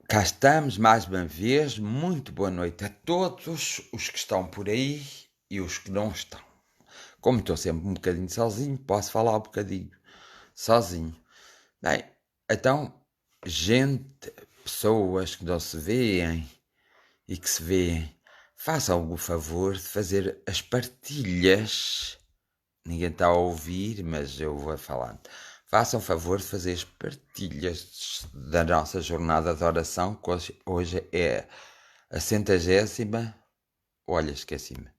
Cá estamos mais uma vez. Muito boa noite a todos os que estão por aí e os que não estão. Como estou sempre um bocadinho sozinho, posso falar um bocadinho sozinho. Bem, então, gente, pessoas que não se veem e que se veem, façam o favor de fazer as partilhas. Ninguém está a ouvir, mas eu vou falando. Façam favor de fazer as partilhas da nossa jornada de oração, que hoje é a 100ª. Olha, esqueci-me.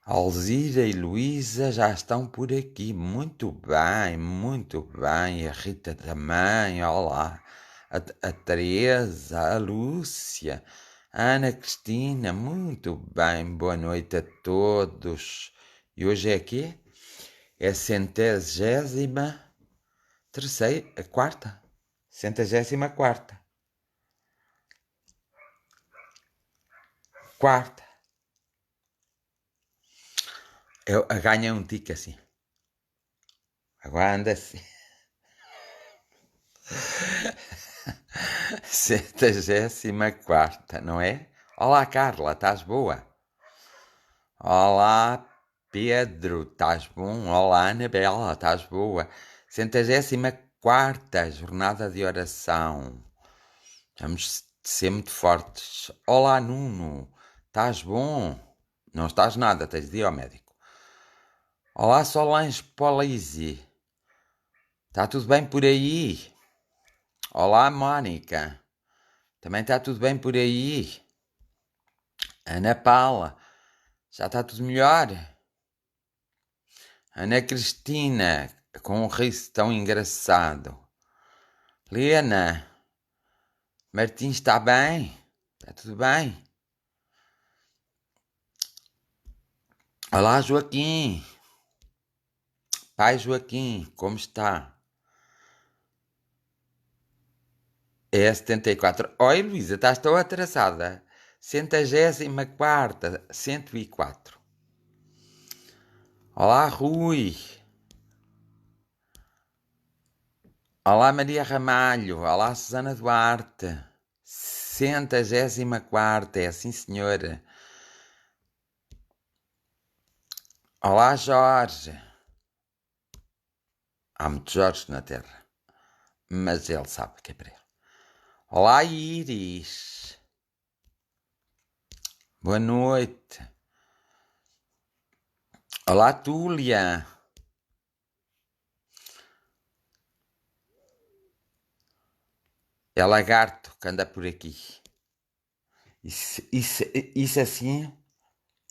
Alzira e Luísa já estão por aqui. Muito bem, muito bem. A Rita também, olá. A Teresa, a Lúcia, a Ana Cristina, muito bem. Boa noite a todos. E hoje é aqui? É a 103ª, a quarta? 104ª. Quarta. Eu ganhei um tique assim. Agora anda assim. 104ª, não é? Olá, Carla, estás boa? Olá, Pedro, estás bom? Olá, Anabela, estás boa? 104ª jornada de oração. Vamos ser muito fortes. Olá, Nuno, estás bom? Não estás nada, tens de ir ao médico. Olá, Solange Polizzi, está tudo bem por aí? Olá, Mónica, também está tudo bem por aí? Ana Paula, já está tudo melhor? Ana Cristina, com um riso tão engraçado. Lena, Martins está bem? Está tudo bem? Olá, Joaquim. Pai Joaquim, como está? É 74. Oi, Luísa, estás tão atrasada. 104ª, 104. Olá, Rui. Olá, Maria Ramalho. Olá, Susana Duarte. 104ª, é sim, senhora. Olá, Jorge. Há muitos Jorges na Terra, mas ele sabe que é para ele. Olá, Iris. Boa noite. Olá, Túlia. É lagarto que anda por aqui. Isso assim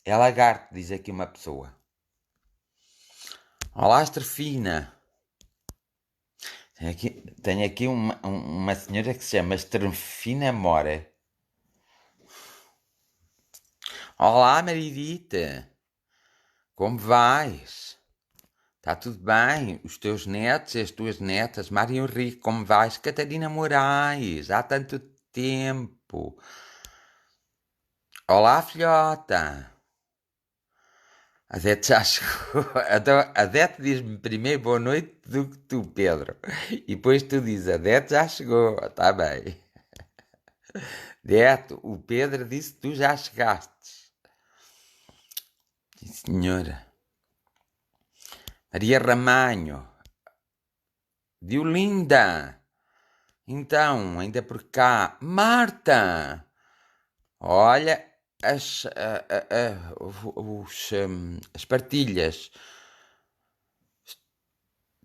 é lagarto, diz aqui uma pessoa. Olá, Estrefina. Tenho aqui uma senhora que se chama Estrefina Mora. Olá, Maridita. Como vais? Está tudo bem? Os teus netos e as tuas netas? Mário Henrique, como vais? Catarina Moraes, há tanto tempo. Olá, filhota. A Dete já chegou. Então, a Dete diz-me primeiro boa noite do que tu, Pedro. E depois tu dizes, a Dete já chegou. Está bem. Dete, o Pedro disse que tu já chegaste. Sim, senhora. Maria Ramanho. Diolinda. Então, ainda por cá. Marta. Olha, as partilhas.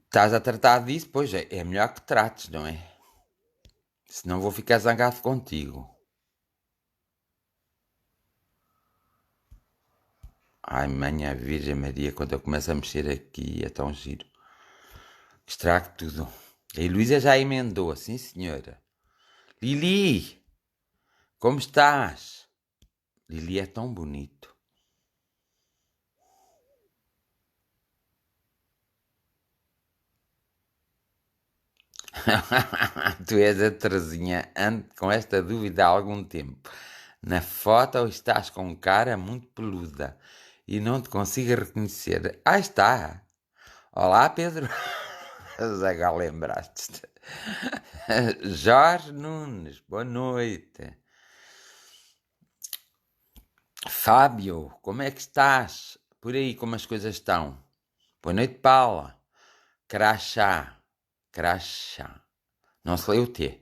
Estás a tratar disso? Pois é melhor que trates, não é? Senão vou ficar zangado contigo. Ai, mãe, a Virgem Maria, quando eu começo a mexer aqui, é tão giro. Estrago tudo. E Luísa já emendou, sim, senhora. Lili, como estás? Lili é tão bonito. Tu és a Terezinha, ando com esta dúvida há algum tempo. Na foto estás com cara muito peluda e não te consigo reconhecer. Ah, está. Olá, Pedro. Já lembraste. Jorge Nunes, boa noite. Fábio, como é que estás? Por aí, como as coisas estão? Boa noite, Paula. Crachá. Crachá. Não se lê o T.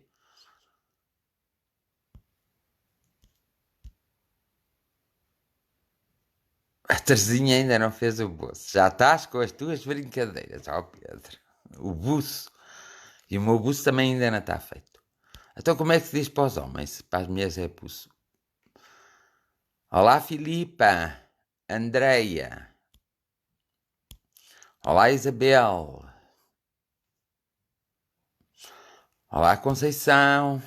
A Terezinha ainda não fez o buço. Já estás com as tuas brincadeiras, ó Pedro. O buço. E o meu buço também ainda não está feito. Então como é que se diz para os homens? Para as mulheres é buço. Olá, Filipa. Andreia. Olá, Isabel. Olá, Conceição.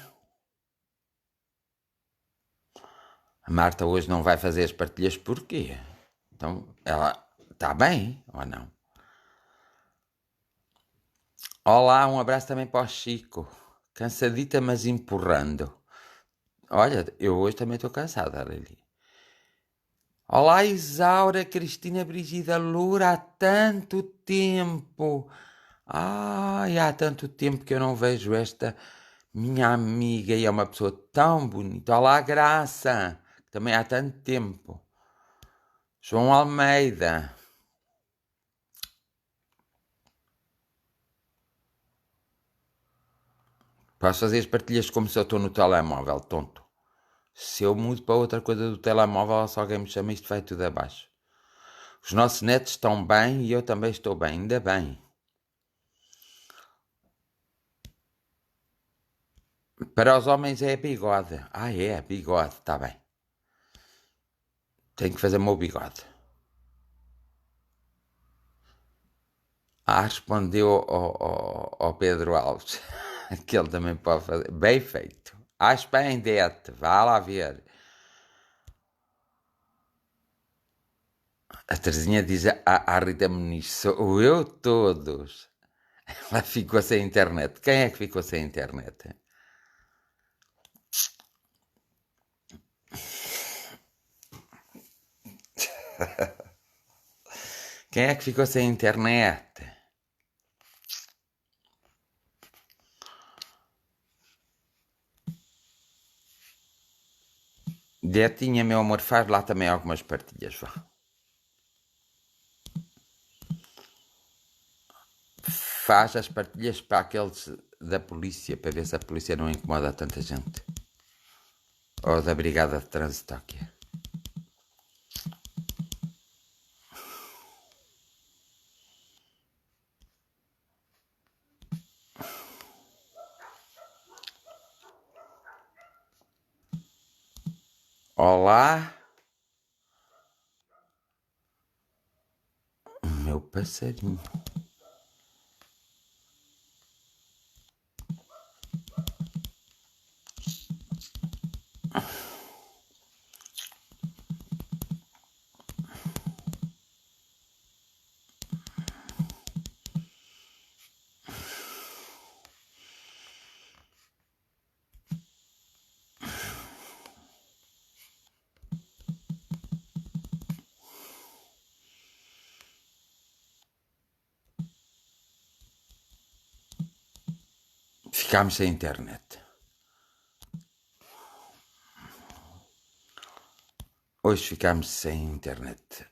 A Marta hoje não vai fazer as partilhas porquê? Então, ela está bem ou não? Olá, um abraço também para o Chico. Cansadita, mas empurrando. Olha, eu hoje também estou cansada, Lili. Olá, Isaura, Cristina, Brigida, Loura, há tanto tempo. Ai, há tanto tempo que eu não vejo esta minha amiga e é uma pessoa tão bonita. Olá, Graça, também há tanto tempo. João Almeida. Posso fazer as partilhas como se eu estou no telemóvel, tonto. Se eu mudo para outra coisa do telemóvel, se alguém me chama, isto vai tudo abaixo. Os nossos netos estão bem e eu também estou bem, ainda bem. Para os homens é bigode. Ah, é, bigode, está bem. Tenho que fazer o meu bigode. Ah, respondeu ao Pedro Alves, que ele também pode fazer. Bem feito. Acho bem, Dete, vá lá ver. A Terezinha diz à Rita Muniz, sou eu todos. Ela ficou sem internet. Quem é que ficou sem internet? Quem é que ficou sem internet? Detinha, meu amor, faz lá também algumas partilhas, vá. Faz as partilhas para aqueles da polícia, para ver se a polícia não incomoda tanta gente. Ou da Brigada de Trânsito aqui. Olá, meu passarinho. Ficámos sem internet. Hoje ficámos sem internet.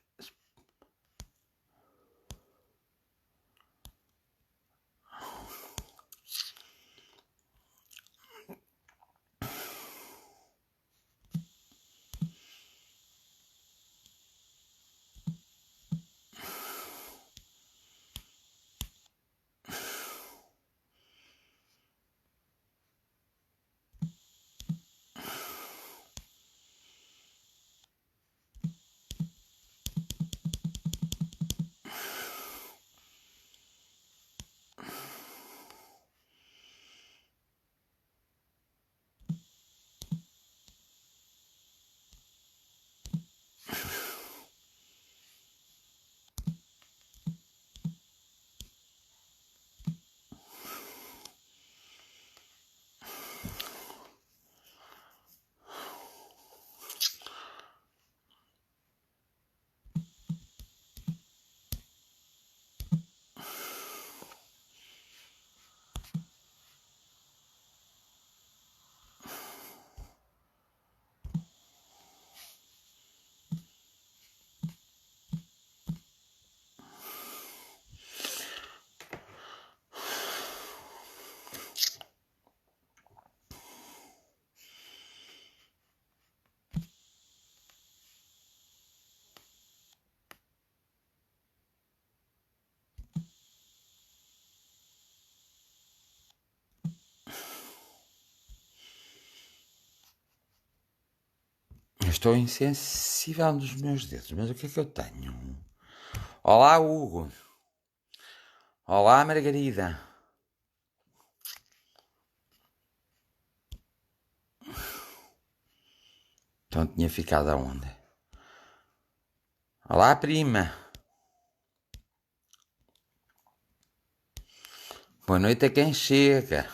estou insensível nos meus dedos, mas o que é que eu tenho? Olá, Hugo. Olá, Margarida. Então tinha ficado aonde? Olá, prima. Boa noite a quem chega.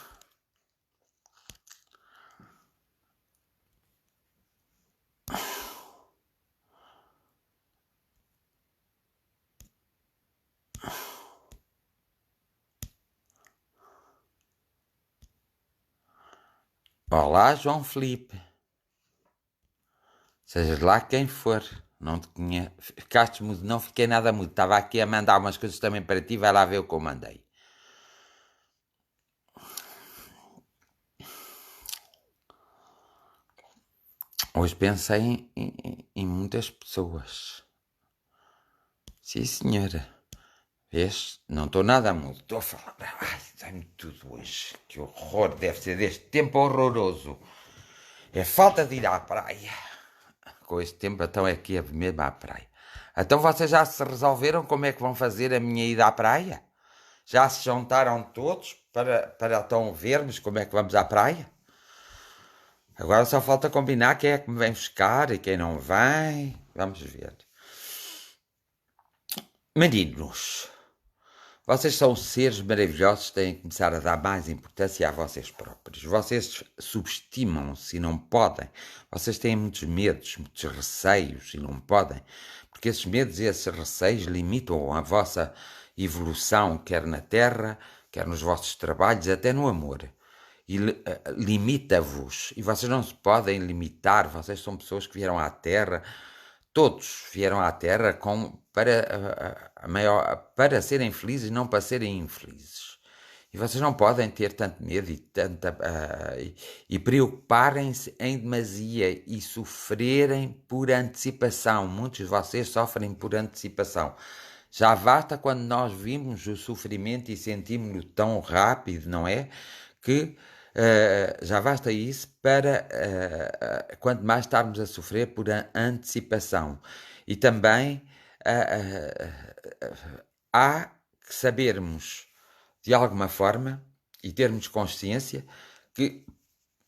Olá, João Felipe. Seja lá quem for. Não te conheço. Ficaste mudo. Não fiquei nada mudo. Estava aqui a mandar umas coisas também para ti. Vai lá ver o que eu mandei. Hoje pensei em muitas pessoas. Sim, senhora. Vês? Não estou nada mudo. Estou a falar. Ai, dá-me tudo hoje. Que horror. Deve ser deste tempo horroroso. É falta de ir à praia. Com este tempo, então é que é mesmo à praia. Então vocês já se resolveram como é que vão fazer a minha ida à praia? Já se juntaram todos para então vermos como é que vamos à praia? Agora só falta combinar quem é que me vem buscar e quem não vem. Vamos ver. Meninos, vocês são seres maravilhosos, têm que começar a dar mais importância a vocês próprios. Vocês subestimam-se e não podem. Vocês têm muitos medos, muitos receios e não podem. Porque esses medos e esses receios limitam a vossa evolução, quer na Terra, quer nos vossos trabalhos, até no amor. E limita-vos. E vocês não se podem limitar. Vocês são pessoas que vieram à Terra. Todos vieram à Terra para serem felizes e não para serem infelizes. E vocês não podem ter tanto medo e preocuparem-se em demasia e sofrerem por antecipação. Muitos de vocês sofrem por antecipação. Já basta quando nós vimos o sofrimento e sentimos-lo tão rápido, não é? Que já basta isso para quanto mais estarmos a sofrer por antecipação. E também há que sabermos, de alguma forma, e termos consciência que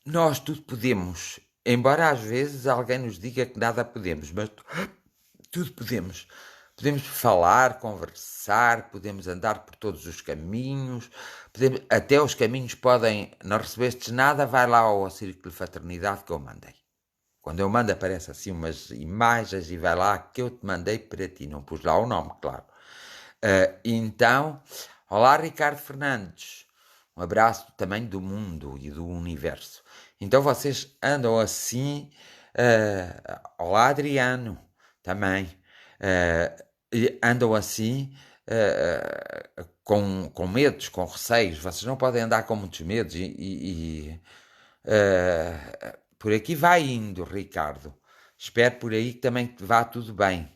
nós tudo podemos. Embora às vezes alguém nos diga que nada podemos, mas tudo podemos. Podemos falar, conversar, podemos andar por todos os caminhos, até os caminhos podem. Não recebestes nada, vai lá ao Círculo de Fraternidade que eu mandei. Quando eu mando aparece assim umas imagens e vai lá que eu te mandei para ti, não pus lá o nome, claro. Então, olá Ricardo Fernandes, um abraço também do mundo e do universo. Então vocês andam assim, olá Adriano, também, andam assim com medos, com receios. Vocês não podem andar com muitos medos por aqui vai indo, Ricardo. Espero por aí que também vá tudo bem.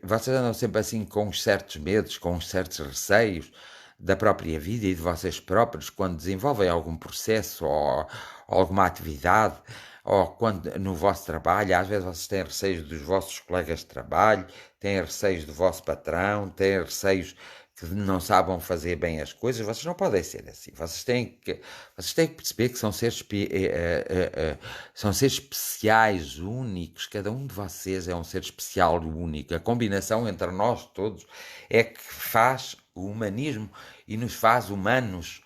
Vocês andam sempre assim com uns certos medos, com uns certos receios da própria vida e de vocês próprios quando desenvolvem algum processo ou alguma atividade ou quando no vosso trabalho, às vezes vocês têm receios dos vossos colegas de trabalho, têm receios do vosso patrão, têm receios que não sabem fazer bem as coisas. Vocês não podem ser assim. Vocês têm que perceber que são seres especiais, únicos. Cada um de vocês é um ser especial e único. A combinação entre nós todos é que faz o humanismo e nos faz humanos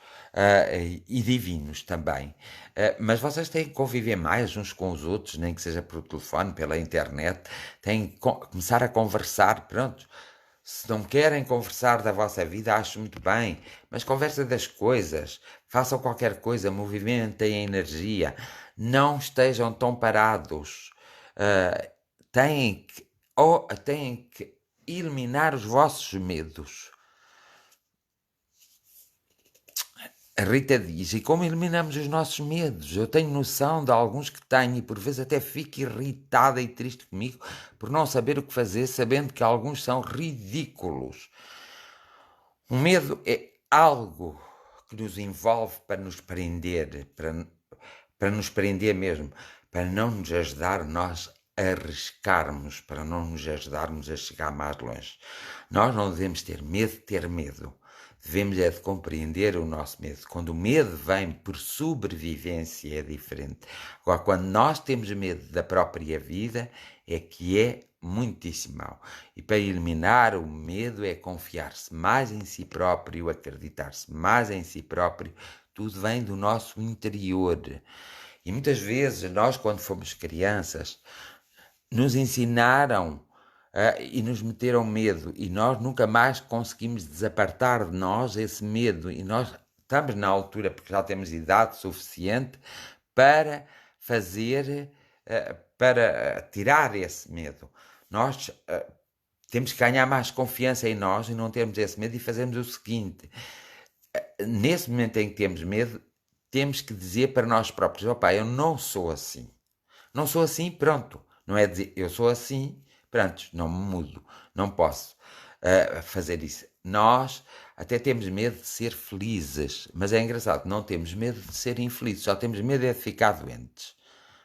e divinos também. Mas vocês têm que conviver mais uns com os outros, nem que seja por telefone, pela internet, têm que começar a conversar, pronto. Se não querem conversar da vossa vida, acho muito bem, mas conversem das coisas, façam qualquer coisa, movimentem a energia, não estejam tão parados. Têm que eliminar os vossos medos. A Rita diz, e como eliminamos os nossos medos? Eu tenho noção de alguns que tenho e por vezes até fico irritada e triste comigo por não saber o que fazer, sabendo que alguns são ridículos. O medo é algo que nos envolve para nos prender, para nos prender mesmo, para não nos ajudar nós a arriscarmos, para não nos ajudarmos a chegar mais longe. Nós não devemos ter medo de ter medo. Devemos é de compreender o nosso medo. Quando o medo vem por sobrevivência é diferente. Agora, quando nós temos medo da própria vida, é que é muitíssimo mau. E para eliminar o medo é confiar-se mais em si próprio, acreditar-se mais em si próprio. Tudo vem do nosso interior. E muitas vezes nós, quando fomos crianças, nos ensinaram e nos meteram medo, e nós nunca mais conseguimos desapartar de nós esse medo, e nós estamos na altura, porque já temos idade suficiente, para fazer, para tirar esse medo. Nós temos que ganhar mais confiança em nós e não termos esse medo, e fazermos o seguinte: nesse momento em que temos medo, temos que dizer para nós próprios: opá, eu não sou assim. Não sou assim, pronto. Não é dizer eu sou assim, pronto, não me mudo. Não posso fazer isso. Nós até temos medo de ser felizes, mas é engraçado, não temos medo de ser infelizes, só temos medo de ficar doentes.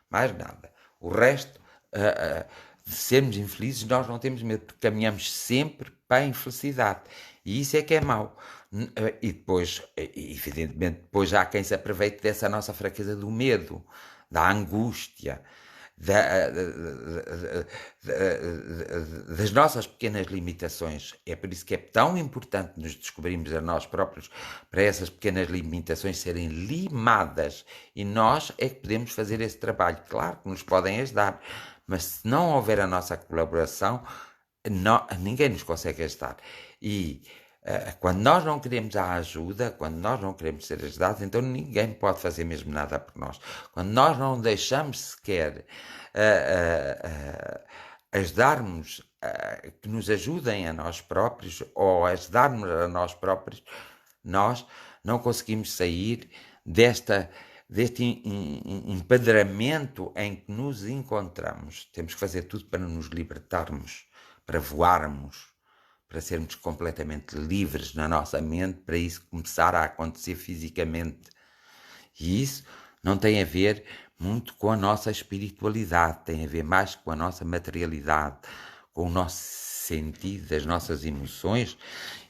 Mais nada. O resto, de sermos infelizes, nós não temos medo, porque caminhamos sempre para a infelicidade. E isso é que é mau. E depois, evidentemente, depois há quem se aproveite dessa nossa fraqueza do medo, da angústia, das nossas pequenas limitações. É por isso que é tão importante nos descobrirmos a nós próprios, para essas pequenas limitações serem limadas, e nós é que podemos fazer esse trabalho. Claro que nos podem ajudar, mas se não houver a nossa colaboração, ninguém nos consegue ajudar. E quando nós não queremos a ajuda, quando nós não queremos ser ajudados, então ninguém pode fazer mesmo nada por nós. Quando nós não deixamos sequer ajudarmos, que nos ajudem a nós próprios, ou ajudarmos a nós próprios, nós não conseguimos sair deste empadramento em que nos encontramos. Temos que fazer tudo para nos libertarmos, para voarmos, para sermos completamente livres na nossa mente, para isso começar a acontecer fisicamente. E isso não tem a ver muito com a nossa espiritualidade, tem a ver mais com a nossa materialidade, com o nosso sentido, das nossas emoções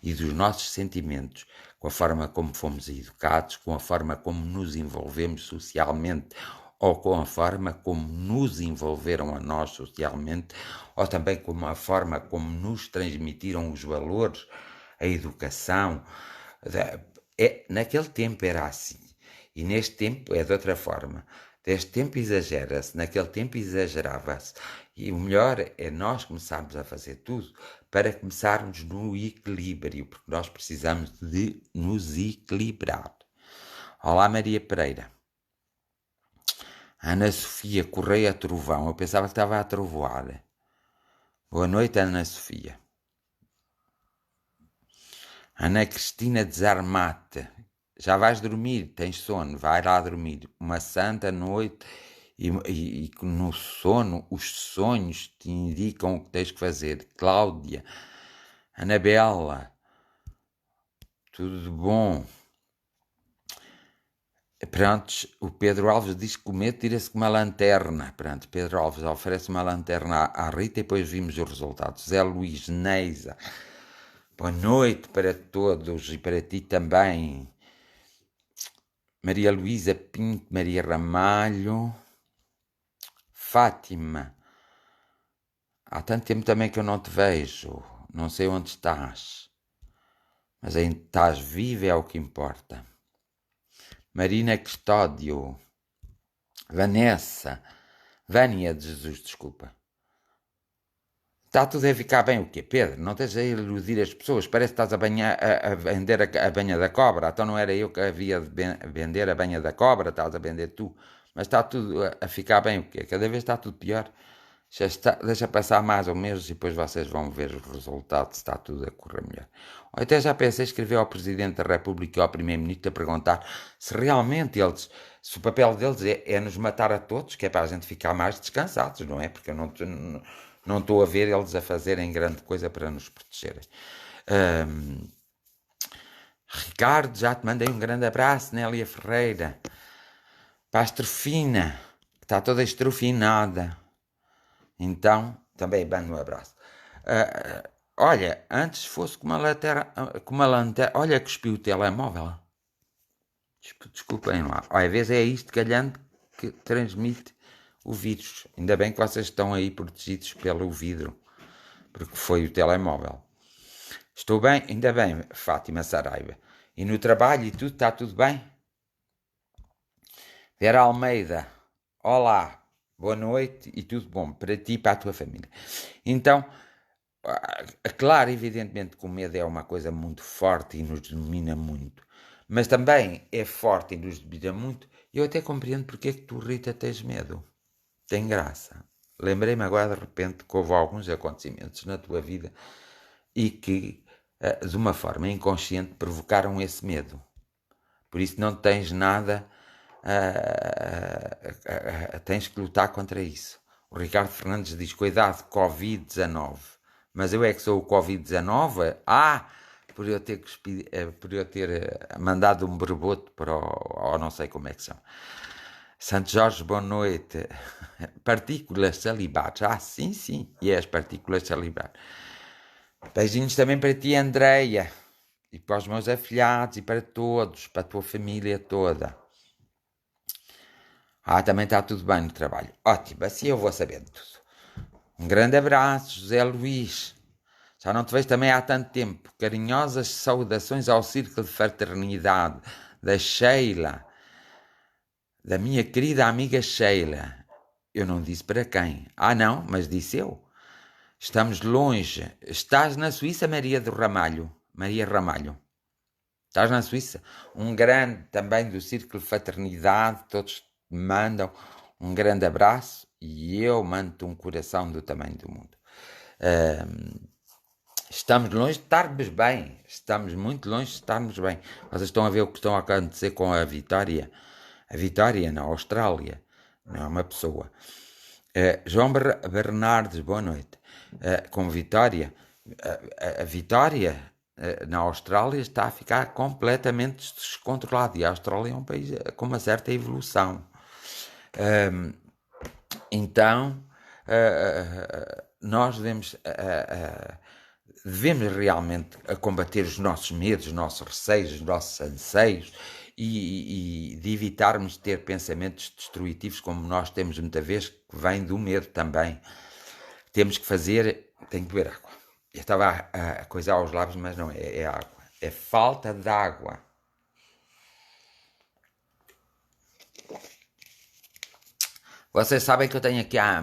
e dos nossos sentimentos, com a forma como fomos educados, com a forma como nos envolvemos socialmente, ou com a forma como nos envolveram a nós socialmente, ou também com a forma como nos transmitiram os valores, a educação. Naquele tempo era assim, e neste tempo é de outra forma. Deste tempo exagera-se, naquele tempo exagerava-se. E o melhor é nós começarmos a fazer tudo para começarmos no equilíbrio, porque nós precisamos de nos equilibrar. Olá, Maria Pereira. Ana Sofia Correia Trovão. Eu pensava que estava a trovoar. Boa noite, Ana Sofia. Ana Cristina Desarmate. Já vais dormir, tens sono, vai lá dormir. Uma santa noite e no sono os sonhos te indicam o que tens que fazer. Cláudia. Anabela. Tudo de bom. Pronto, o Pedro Alves diz que o medo tira-se com uma lanterna. Pronto, Pedro Alves oferece uma lanterna à Rita e depois vimos os resultados. Zé Luís Neisa, boa noite para todos e para ti também. Maria Luísa Pinto, Maria Ramalho, Fátima, há tanto tempo também que eu não te vejo, não sei onde estás, mas ainda estás viva é o que importa. Marina Custódio, Vanessa, Vânia de Jesus, desculpa. Está tudo a ficar bem o quê, Pedro? Não tens a iludir as pessoas, parece que estás a vender a banha da cobra, então não era eu que havia de vender a banha da cobra, estás a vender tu, mas está tudo a ficar bem o quê? Cada vez está tudo pior. Deixa passar mais ou menos e depois vocês vão ver os resultados, está tudo a correr melhor. Eu até já pensei em escrever ao Presidente da República e ao Primeiro-Ministro a perguntar se realmente se o papel deles é nos matar a todos, que é para a gente ficar mais descansados, não é? Porque eu não estou a ver eles a fazerem grande coisa para nos protegerem. Ricardo, já te mandei um grande abraço, Nélia Ferreira. Pastrofina, que está toda estrofinada. Então, também mando um abraço. Olha, antes fosse com uma lanterna. Olha, cuspiu o telemóvel. Desculpem lá. Às vezes é isto calhando que transmite o vírus. Ainda bem que vocês estão aí protegidos pelo vidro, porque foi o telemóvel. Estou bem, ainda bem, Fátima Saraiva. E no trabalho e tudo, está tudo bem? Vera Almeida, olá, boa noite e tudo bom para ti e para a tua família. Então, claro, evidentemente que o medo é uma coisa muito forte e nos domina muito, mas também é forte e nos domina muito. Eu até compreendo porque é que tu, Rita, tens medo. Tem graça. Lembrei-me agora de repente que houve alguns acontecimentos na tua vida e que, de uma forma inconsciente, provocaram esse medo. Por isso não tens nada, tens que lutar contra isso. O Ricardo Fernandes diz, cuidado, Covid-19. Mas eu é que sou o Covid-19? Por eu ter, mandado um berboto para o não sei como é que chama. Santo Jorge, boa noite. Partículas salivares. Sim. E é as partículas salivares. Beijinhos também para ti, Andreia. E para os meus afilhados e para todos, para a tua família toda. Também está tudo bem no trabalho. Ótimo, assim eu vou sabendo tudo. Um grande abraço, José Luís. Já não te vejo também há tanto tempo. Carinhosas saudações ao Círculo de Fraternidade da Sheila, da minha querida amiga Sheila. Eu não disse para quem. Não, mas disse eu. Estamos longe. Estás na Suíça, Maria Ramalho. Estás na Suíça? Um grande também do Círculo de Fraternidade. Todos me mandam um grande abraço e eu mando-te um coração do tamanho do mundo. Estamos longe de estarmos bem. Estamos muito longe de estarmos bem. Vocês estão a ver o que estão a acontecer com a Vitória. A Vitória na Austrália. Não é uma pessoa. João Bernardes, boa noite. Com Vitória. A Vitória na Austrália está a ficar completamente descontrolada. E a Austrália é um país com uma certa evolução. Então, nós devemos realmente combater os nossos medos, os nossos receios, os nossos anseios e de evitarmos ter pensamentos destrutivos como nós temos muitas vezes, que vêm do medo também. Temos que fazer... Tenho que beber água. Eu estava a coisar aos lábios, mas não é água. É falta de água. Vocês sabem que eu tenho aqui ao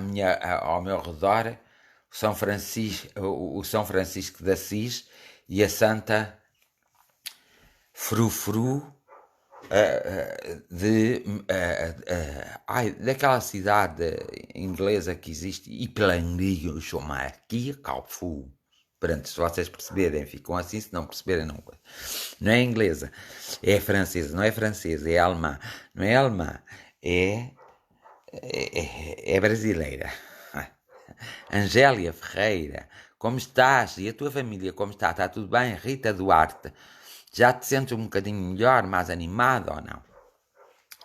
meu redor o São Francisco de Assis e a Santa Frufru daquela cidade inglesa que existe, Iplandio, chama aqui Calfu. Pronto, se vocês perceberem, ficam assim, se não perceberem, não. Não é inglesa, é francesa, não é francesa, é alemã, não é alemã, é brasileira. Angélia Ferreira, como estás? E a tua família, como está? Está tudo bem? Rita Duarte, já te sentes um bocadinho melhor, mais animado ou não?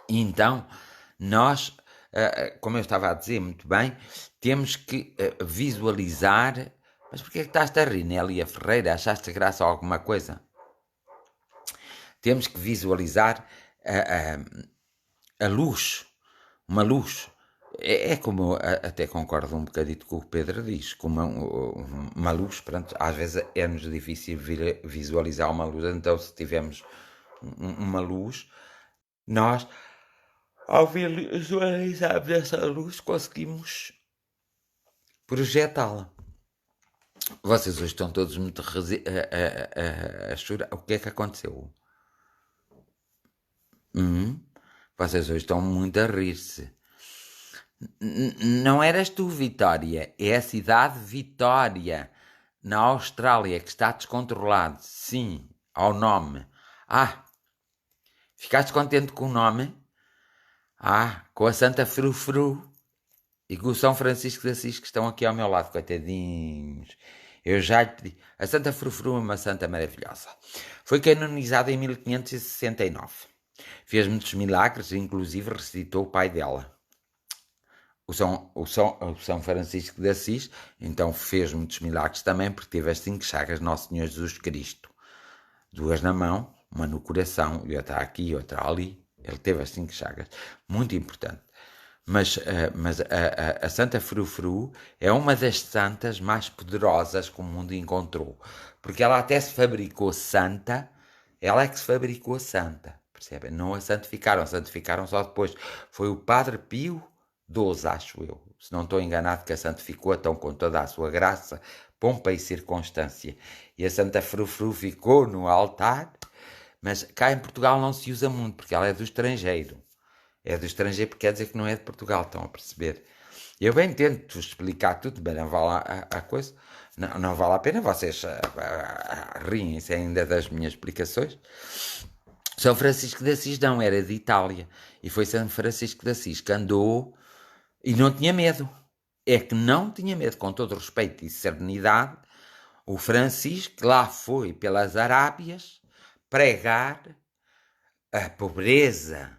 Então, nós, como eu estava a dizer muito bem, temos que visualizar... Mas porquê que estás a rir, Nélia Ferreira? Achaste graça a alguma coisa? Temos que visualizar a luz, uma luz. É como, até concordo um bocadito com o que o Pedro diz, como uma luz, pronto, às vezes é-nos difícil visualizar uma luz, então se tivermos uma luz, nós, ao visualizarmos essa luz, conseguimos projetá-la. Vocês hoje estão todos muito a chorar. O que é que aconteceu? Vocês hoje estão muito a rir-se. Não eras tu, Vitória. É a cidade Vitória, na Austrália, que está descontrolado. Sim, ao nome. Ficaste contente com o nome? Com a Santa Frufru e com o São Francisco de Assis, que estão aqui ao meu lado, coitadinhos. Eu já lhe pedi. A Santa Frufru é uma santa maravilhosa. Foi canonizada em 1569. Fez muitos milagres, inclusive ressuscitou o pai dela. O São Francisco de Assis, então fez muitos milagres também, porque teve as 5 chagas de Nosso Senhor Jesus Cristo. 2 na mão, uma no coração, e outra aqui, e outra ali. Ele teve as 5 chagas. Muito importante. Mas a Santa Frufru é uma das santas mais poderosas que o mundo encontrou. Porque ela até se fabricou santa, ela é que se fabricou santa, percebem? Não a santificaram só depois. Foi o Padre Pio XII, acho eu, se não estou enganado, que a santificou, então com toda a sua graça, pompa e circunstância. E a Santa Frufru ficou no altar, mas cá em Portugal não se usa muito, porque ela é do estrangeiro. É do estrangeiro porque quer dizer que não é de Portugal, estão a perceber? Eu bem tento explicar tudo, bem, não vale a coisa, não vale a pena, vocês riem-se ainda das minhas explicações. São Francisco de Assis não, era de Itália, e foi São Francisco de Assis que andou e não tinha medo. É que não tinha medo, com todo respeito e serenidade, o Francisco lá foi pelas Arábias pregar a pobreza,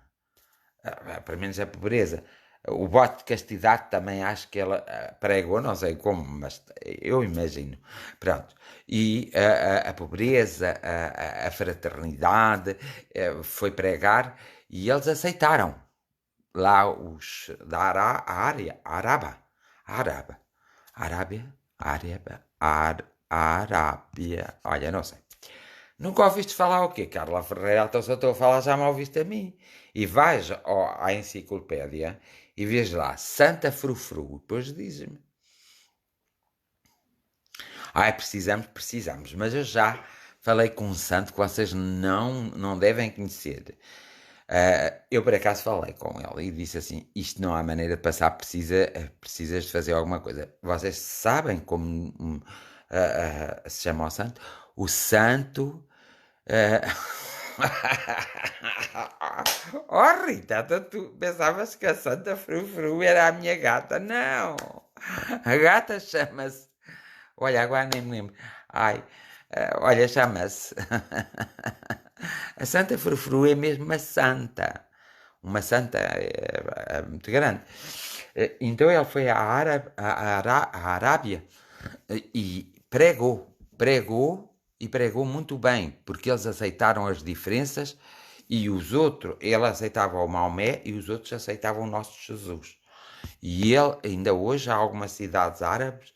pelo menos a pobreza. O voto de castidade também acho que ela pregou, não sei como, mas eu imagino. Pronto. E a pobreza, a fraternidade, foi pregar e eles aceitaram. Lá os da Arábia, olha, não sei. Nunca ouviste falar o quê, Carla Ferreira? Então se eu estou a falar já me ouviste a mim. E vais à enciclopédia e vês lá Santa Frufru, depois diz-me. Precisamos, mas eu já falei com um santo que vocês não devem conhecer. Eu por acaso falei com ele e disse assim, isto não há maneira de passar, precisas de fazer alguma coisa. Vocês sabem como se chama o santo? O santo... Oh Rita, então tu pensavas que a Santa Frufru era a minha gata? Não! A gata chama-se... Olha, agora nem me lembro. Olha, chama-se... A Santa Frufru é mesmo uma santa. Uma santa muito grande. Então ele foi à Arábia e pregou e pregou muito bem, porque eles aceitaram as diferenças e os outros, ele aceitava o Maomé e os outros aceitavam o nosso Jesus. E ele, ainda hoje, há algumas cidades árabes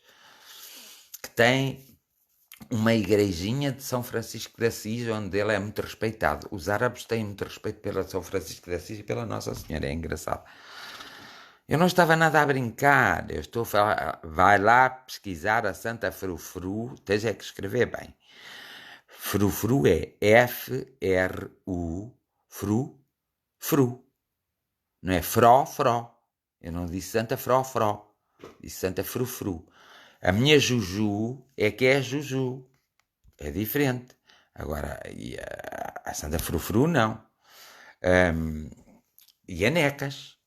que têm uma igrejinha de São Francisco de Assis, onde ele é muito respeitado. Os árabes têm muito respeito pela São Francisco de Assis e pela Nossa Senhora, é engraçado. Eu não estava nada a brincar, eu estou a falar, vai lá pesquisar a Santa Frufru, tens é que escrever bem. Frufru é F-R-U, fru. Não é fró. Eu não disse Santa Fró. Disse Santa Frufru. A minha Juju é que é Juju. É diferente. Agora, a Santa Frufru não. E a Necas.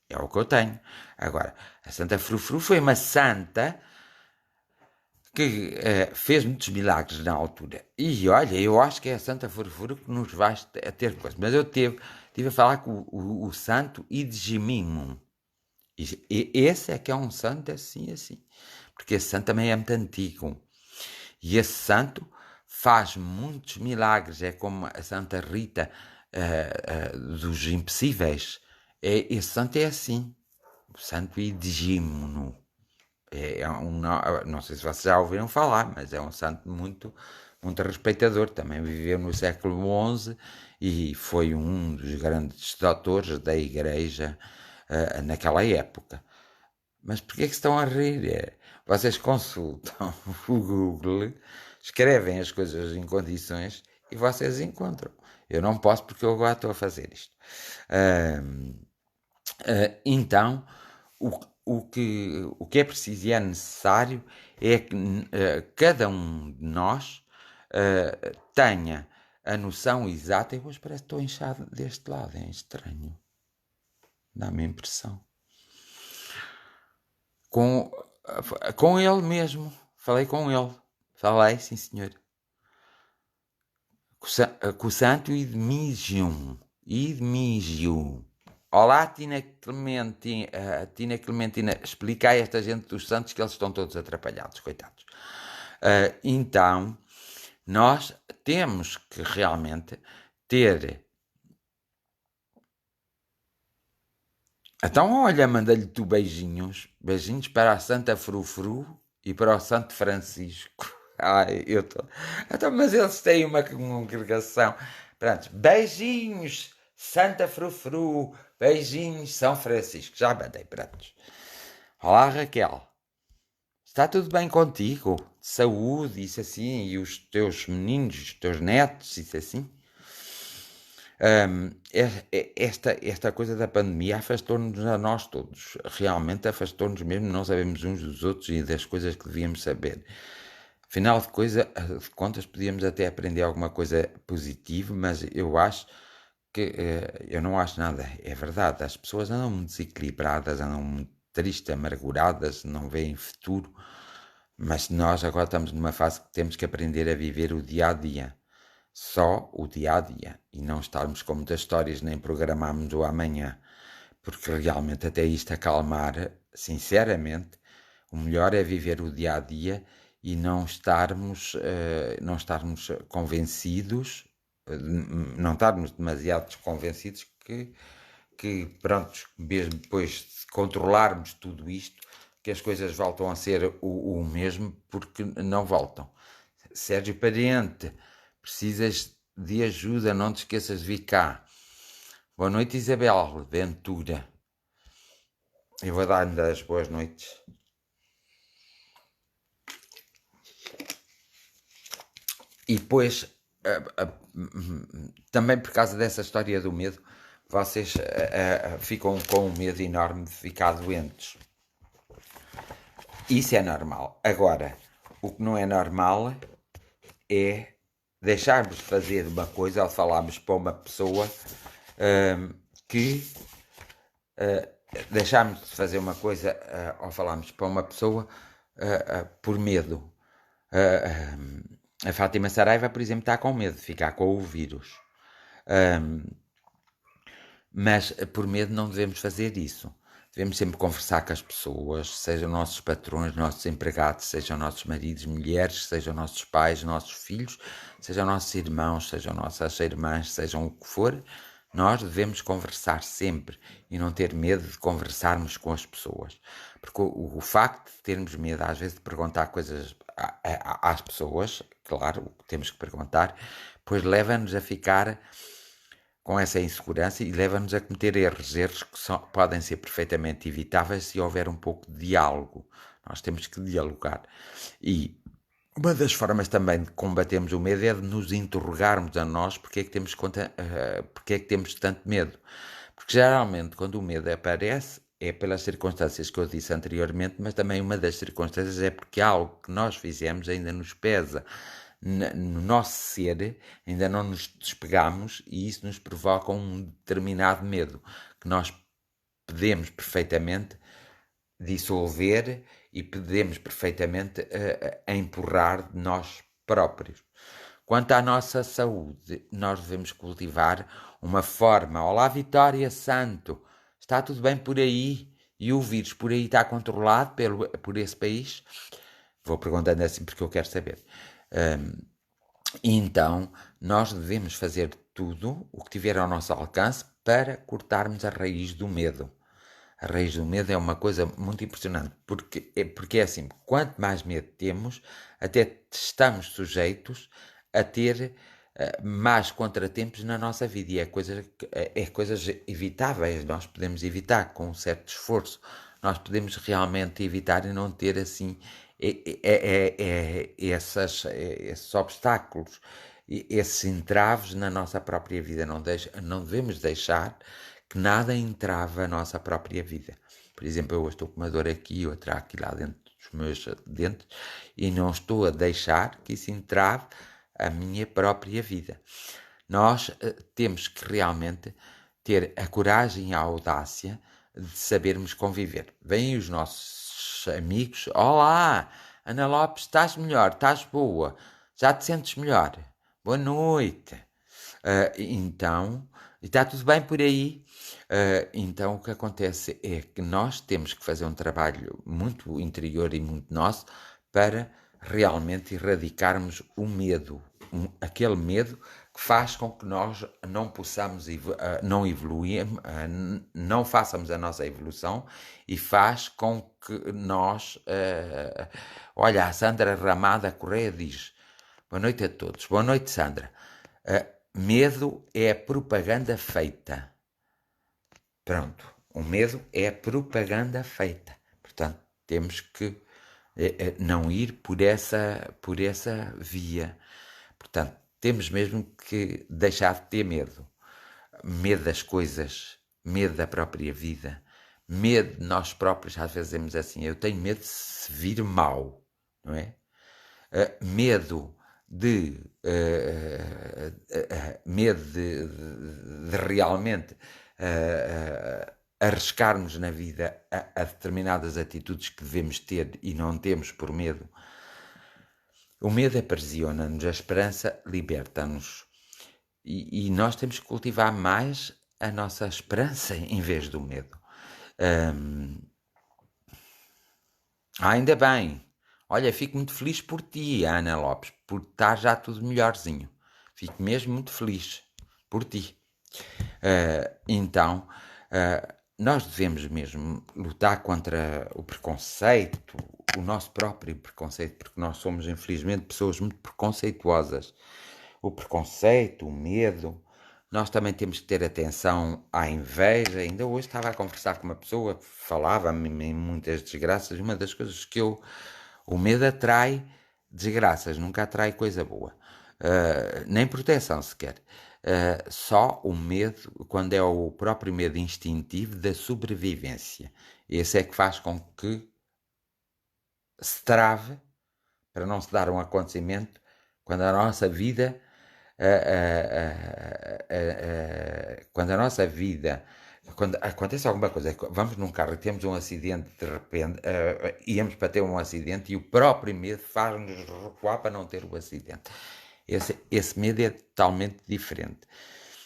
É o que eu tenho. Agora, a Santa Frufru foi uma santa que fez muitos milagres na altura. E olha, eu acho que é a Santa Frufru que nos vai a ter coisa. Mas eu tive a falar com o santo Idjimimum. E esse é que é um santo assim. Porque esse santo também é muito antigo. E esse santo faz muitos milagres. É como a Santa Rita dos Impossíveis. Esse santo é assim. O santo Idjimimum. Não sei se vocês já ouviram falar, mas é um santo muito, muito respeitador. Também viveu no século XI e foi um dos grandes doutores da Igreja naquela época. Mas porquê que estão a rir? Vocês consultam o Google, escrevem as coisas em condições e vocês encontram. Eu não posso porque eu agora estou a fazer isto. Então, o que é preciso e é necessário é que cada um de nós tenha a noção exata. Eu hoje parece que estou inchado deste lado, é estranho. Dá-me a impressão. Com ele mesmo. Falei com ele. Falei, sim senhor. Com o santo Idmigium. Olá, Tina Clementina, explica a esta gente dos Santos que eles estão todos atrapalhados, coitados. Então, nós temos que realmente ter. Então, olha, manda-lhe tu beijinhos. Beijinhos para a Santa Frufru e para o Santo Francisco. Ai, eu estou. Então, mas eles têm uma congregação. Pronto, beijinhos, Santa Frufru. Beijinhos, São Francisco. Já mandei, pronto. Olá, Raquel. Está tudo bem contigo? De saúde, isso assim, e os teus meninos, os teus netos, isso assim? Esta coisa da pandemia afastou-nos a nós todos. Realmente afastou-nos mesmo, não sabemos uns dos outros e das coisas que devíamos saber. Afinal de contas, podíamos até aprender alguma coisa positiva, mas eu acho que eu não acho nada. É verdade, as pessoas andam muito desequilibradas, andam muito tristes, amarguradas, não veem futuro. Mas nós agora estamos numa fase que temos que aprender a viver o dia a dia. Só o dia a dia. E não estarmos com muitas histórias, nem programarmos o amanhã. Porque realmente, até isto acalmar, sinceramente, o melhor é viver o dia a dia e não estarmos convencidos, não estarmos demasiado convencidos que, pronto, mesmo depois de controlarmos tudo isto, que as coisas voltam a ser o mesmo, porque não voltam. Sérgio Parente, precisas de ajuda, não te esqueças de vir cá. Boa noite, Isabel Ventura. Eu vou dar-lhe as boas noites. E depois, também por causa dessa história do medo, vocês ficam com um medo enorme de ficar doentes. Isso é normal. Agora, o que não é normal é deixarmos de fazer uma coisa ou falarmos para uma pessoa que deixarmos de fazer uma coisa ou falarmos para uma pessoa por medo. A Fátima Saraiva, por exemplo, está com medo de ficar com o vírus. Mas por medo não devemos fazer isso. Devemos sempre conversar com as pessoas, sejam nossos patrões, nossos empregados, sejam nossos maridos, mulheres, sejam nossos pais, nossos filhos, sejam nossos irmãos, sejam nossas irmãs, sejam o que for. Nós devemos conversar sempre e não ter medo de conversarmos com as pessoas. Porque o facto de termos medo, às vezes, de perguntar coisas às pessoas, claro, o que temos que perguntar, pois leva-nos a ficar com essa insegurança e leva-nos a cometer erros que podem ser perfeitamente evitáveis se houver um pouco de diálogo. Nós temos que dialogar. E uma das formas também de combatermos o medo é de nos interrogarmos a nós porque é que temos tanto medo. Porque geralmente quando o medo aparece é pelas circunstâncias que eu disse anteriormente, mas também uma das circunstâncias é porque algo que nós fizemos ainda nos pesa no nosso ser, ainda não nos despegamos e isso nos provoca um determinado medo que nós podemos perfeitamente dissolver e podemos perfeitamente empurrar de nós próprios. Quanto à nossa saúde, nós devemos cultivar uma forma. Olá, Vitória Santo, está tudo bem por aí? E o vírus por aí está controlado por esse país? Vou perguntando assim porque eu quero saber. Então, nós devemos fazer tudo o que tiver ao nosso alcance para cortarmos a raiz do medo. A raiz do medo é uma coisa muito impressionante, porque é assim, quanto mais medo temos, até estamos sujeitos a ter mais contratempos na nossa vida, e é coisas evitáveis, nós podemos evitar com um certo esforço, nós podemos realmente evitar e não ter assim esses obstáculos, esses entraves na nossa própria vida. Não devemos deixar que nada entrave a nossa própria vida. Por exemplo, eu estou com uma dor aqui, outra aqui lá dentro dos meus dentes, e não estou a deixar que isso entrave a minha própria vida. Nós temos que realmente ter a coragem e a audácia de sabermos conviver. Vêm os nossos amigos, olá, Ana Lopes, estás melhor, estás boa, já te sentes melhor, boa noite. Então, está tudo bem por aí? Então o que acontece é que nós temos que fazer um trabalho muito interior e muito nosso para realmente erradicarmos o medo, aquele medo que faz com que nós não possamos não evoluir, não façamos a nossa evolução e faz com que nós... olha, a Sandra Ramada Correia diz: boa noite a todos. Boa noite, Sandra. Medo é propaganda feita. Pronto, o medo é propaganda feita. Portanto, temos que não ir por essa via. Portanto, temos mesmo que deixar de ter medo. Medo das coisas, medo da própria vida, medo de nós próprios. Às vezes dizemos assim: eu tenho medo de se vir mal, não é? Medo de realmente arriscarmos na vida a determinadas atitudes que devemos ter e não temos por medo. O medo aprisiona-nos, a esperança liberta-nos. E nós temos que cultivar mais a nossa esperança em vez do medo. Ainda bem. Olha, fico muito feliz por ti, Ana Lopes, por estar já tudo melhorzinho. Fico mesmo muito feliz por ti. Então, nós devemos mesmo lutar contra o preconceito, o nosso próprio preconceito, porque nós somos, infelizmente, pessoas muito preconceituosas. O preconceito, o medo. Nós também temos que ter atenção à inveja. Ainda hoje estava a conversar com uma pessoa, falava-me em muitas desgraças. Uma das coisas que o medo atrai desgraças, nunca atrai coisa boa. Nem proteção sequer. Só o medo, quando é o próprio medo instintivo da sobrevivência. Esse é que faz com que se trave para não se dar um acontecimento quando a nossa vida quando a nossa vida, quando acontece alguma coisa, vamos num carro e temos um acidente de repente, íamos para ter um acidente e o próprio medo faz-nos recuar para não ter o acidente. Esse medo é totalmente diferente.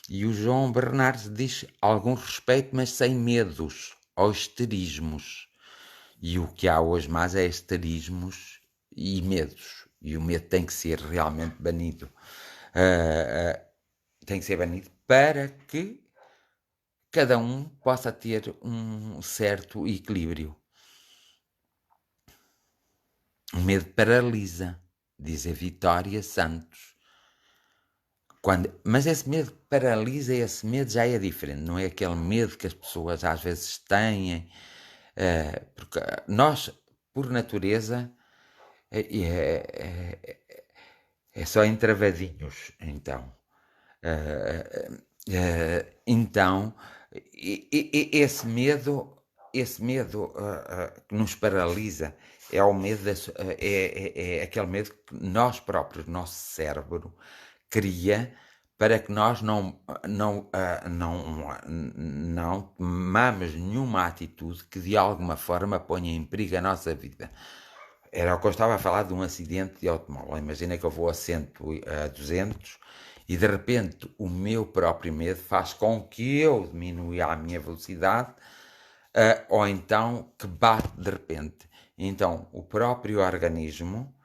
E o João Bernardes diz algum respeito, mas sem medos ou histerismos. E o que há hoje mais é histerismos e medos. E o medo tem que ser realmente banido. Tem que ser banido para que cada um possa ter um certo equilíbrio. O medo paralisa, diz a Vitória Santos. Mas esse medo paralisa, esse medo já é diferente, não é aquele medo que as pessoas às vezes têm, porque nós, por natureza, é só entravadinhos, então. Então, esse medo que nos paralisa é o medo é aquele medo que nós próprios, nosso cérebro, cria para que nós não tomamos nenhuma atitude que de alguma forma ponha em perigo a nossa vida. Era o que eu estava a falar de um acidente de automóvel. Imagina que eu vou a 100, a 200 e de repente o meu próprio medo faz com que eu diminua a minha velocidade ou então que bate de repente. Então o próprio organismo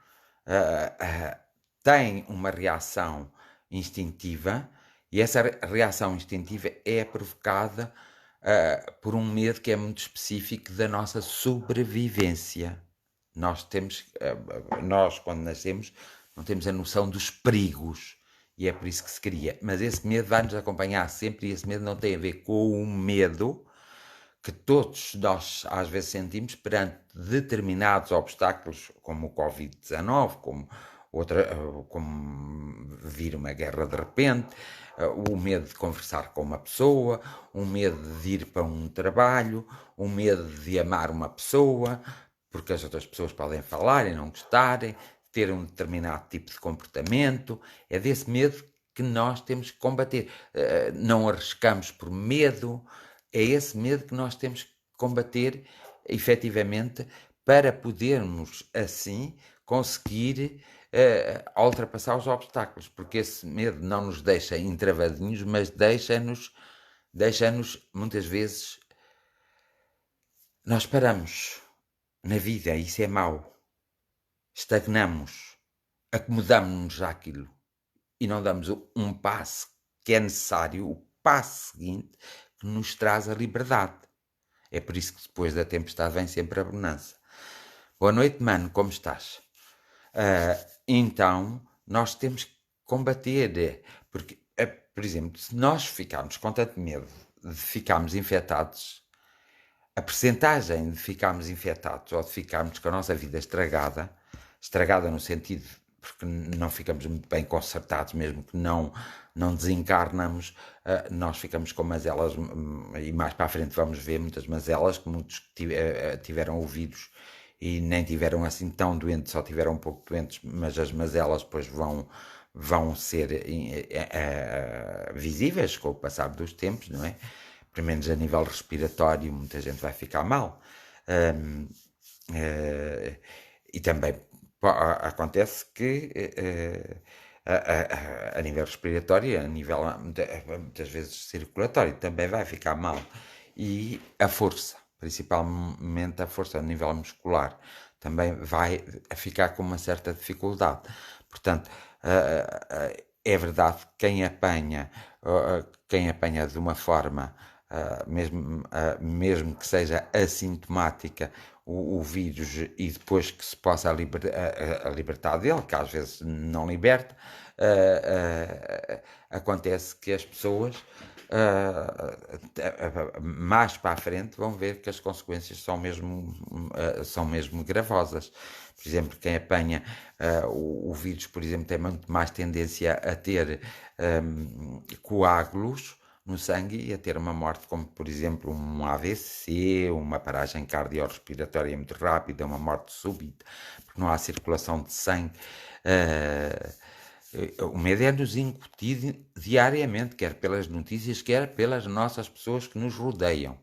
tem uma reação instintiva e essa reação instintiva é provocada por um medo que é muito específico da nossa sobrevivência. Nós quando nascemos, não temos a noção dos perigos e é por isso que se cria. Mas esse medo vai nos acompanhar sempre e esse medo não tem a ver com o medo que todos nós às vezes sentimos perante determinados obstáculos, como o Covid-19, como vir uma guerra de repente, o medo de conversar com uma pessoa, o medo de ir para um trabalho, o medo de amar uma pessoa, porque as outras pessoas podem falar e não gostarem, ter um determinado tipo de comportamento. É desse medo que nós temos que combater. Não arriscamos por medo, é esse medo que nós temos que combater efetivamente para podermos assim conseguir ultrapassar os obstáculos, porque esse medo não nos deixa entravadinhos, mas deixa-nos deixa-nos, muitas vezes, nós paramos na vida, isso é mau. Estagnamos, acomodamos-nos àquilo e não damos um passo que é necessário, o passo seguinte, que nos traz a liberdade. É por isso que depois da tempestade vem sempre a bonança. Boa noite, mano, como estás? Então, nós temos que combater, porque, por exemplo, se nós ficarmos com tanto medo de ficarmos infectados, a percentagem de ficarmos infectados ou de ficarmos com a nossa vida estragada no sentido porque não ficamos muito bem consertados, mesmo que não desencarnamos, nós ficamos com mazelas, e mais para a frente vamos ver muitas mazelas, que muitos tiveram o vírus e nem tiveram assim tão doentes, só tiveram um pouco doentes, mas as mazelas depois vão ser visíveis com o passar dos tempos, não é? Pelo menos a nível respiratório, muita gente vai ficar mal. E também acontece que a nível respiratório, a nível muitas vezes circulatório, também vai ficar mal. E a força, principalmente a força a nível muscular, também vai ficar com uma certa dificuldade. Portanto, é verdade que quem apanha de uma forma, mesmo que seja assintomática, o vírus e depois que se possa libertar dele, que às vezes não liberta, acontece que as pessoas mais para a frente vão ver que as consequências são mesmo gravosas. Por exemplo, quem apanha o vírus, por exemplo, tem muito mais tendência a ter coágulos no sangue e a ter uma morte, como por exemplo um AVC, uma paragem cardiorrespiratória muito rápida, uma morte súbita, porque não há circulação de sangue. O medo é nos incutir diariamente, quer pelas notícias, quer pelas nossas pessoas que nos rodeiam.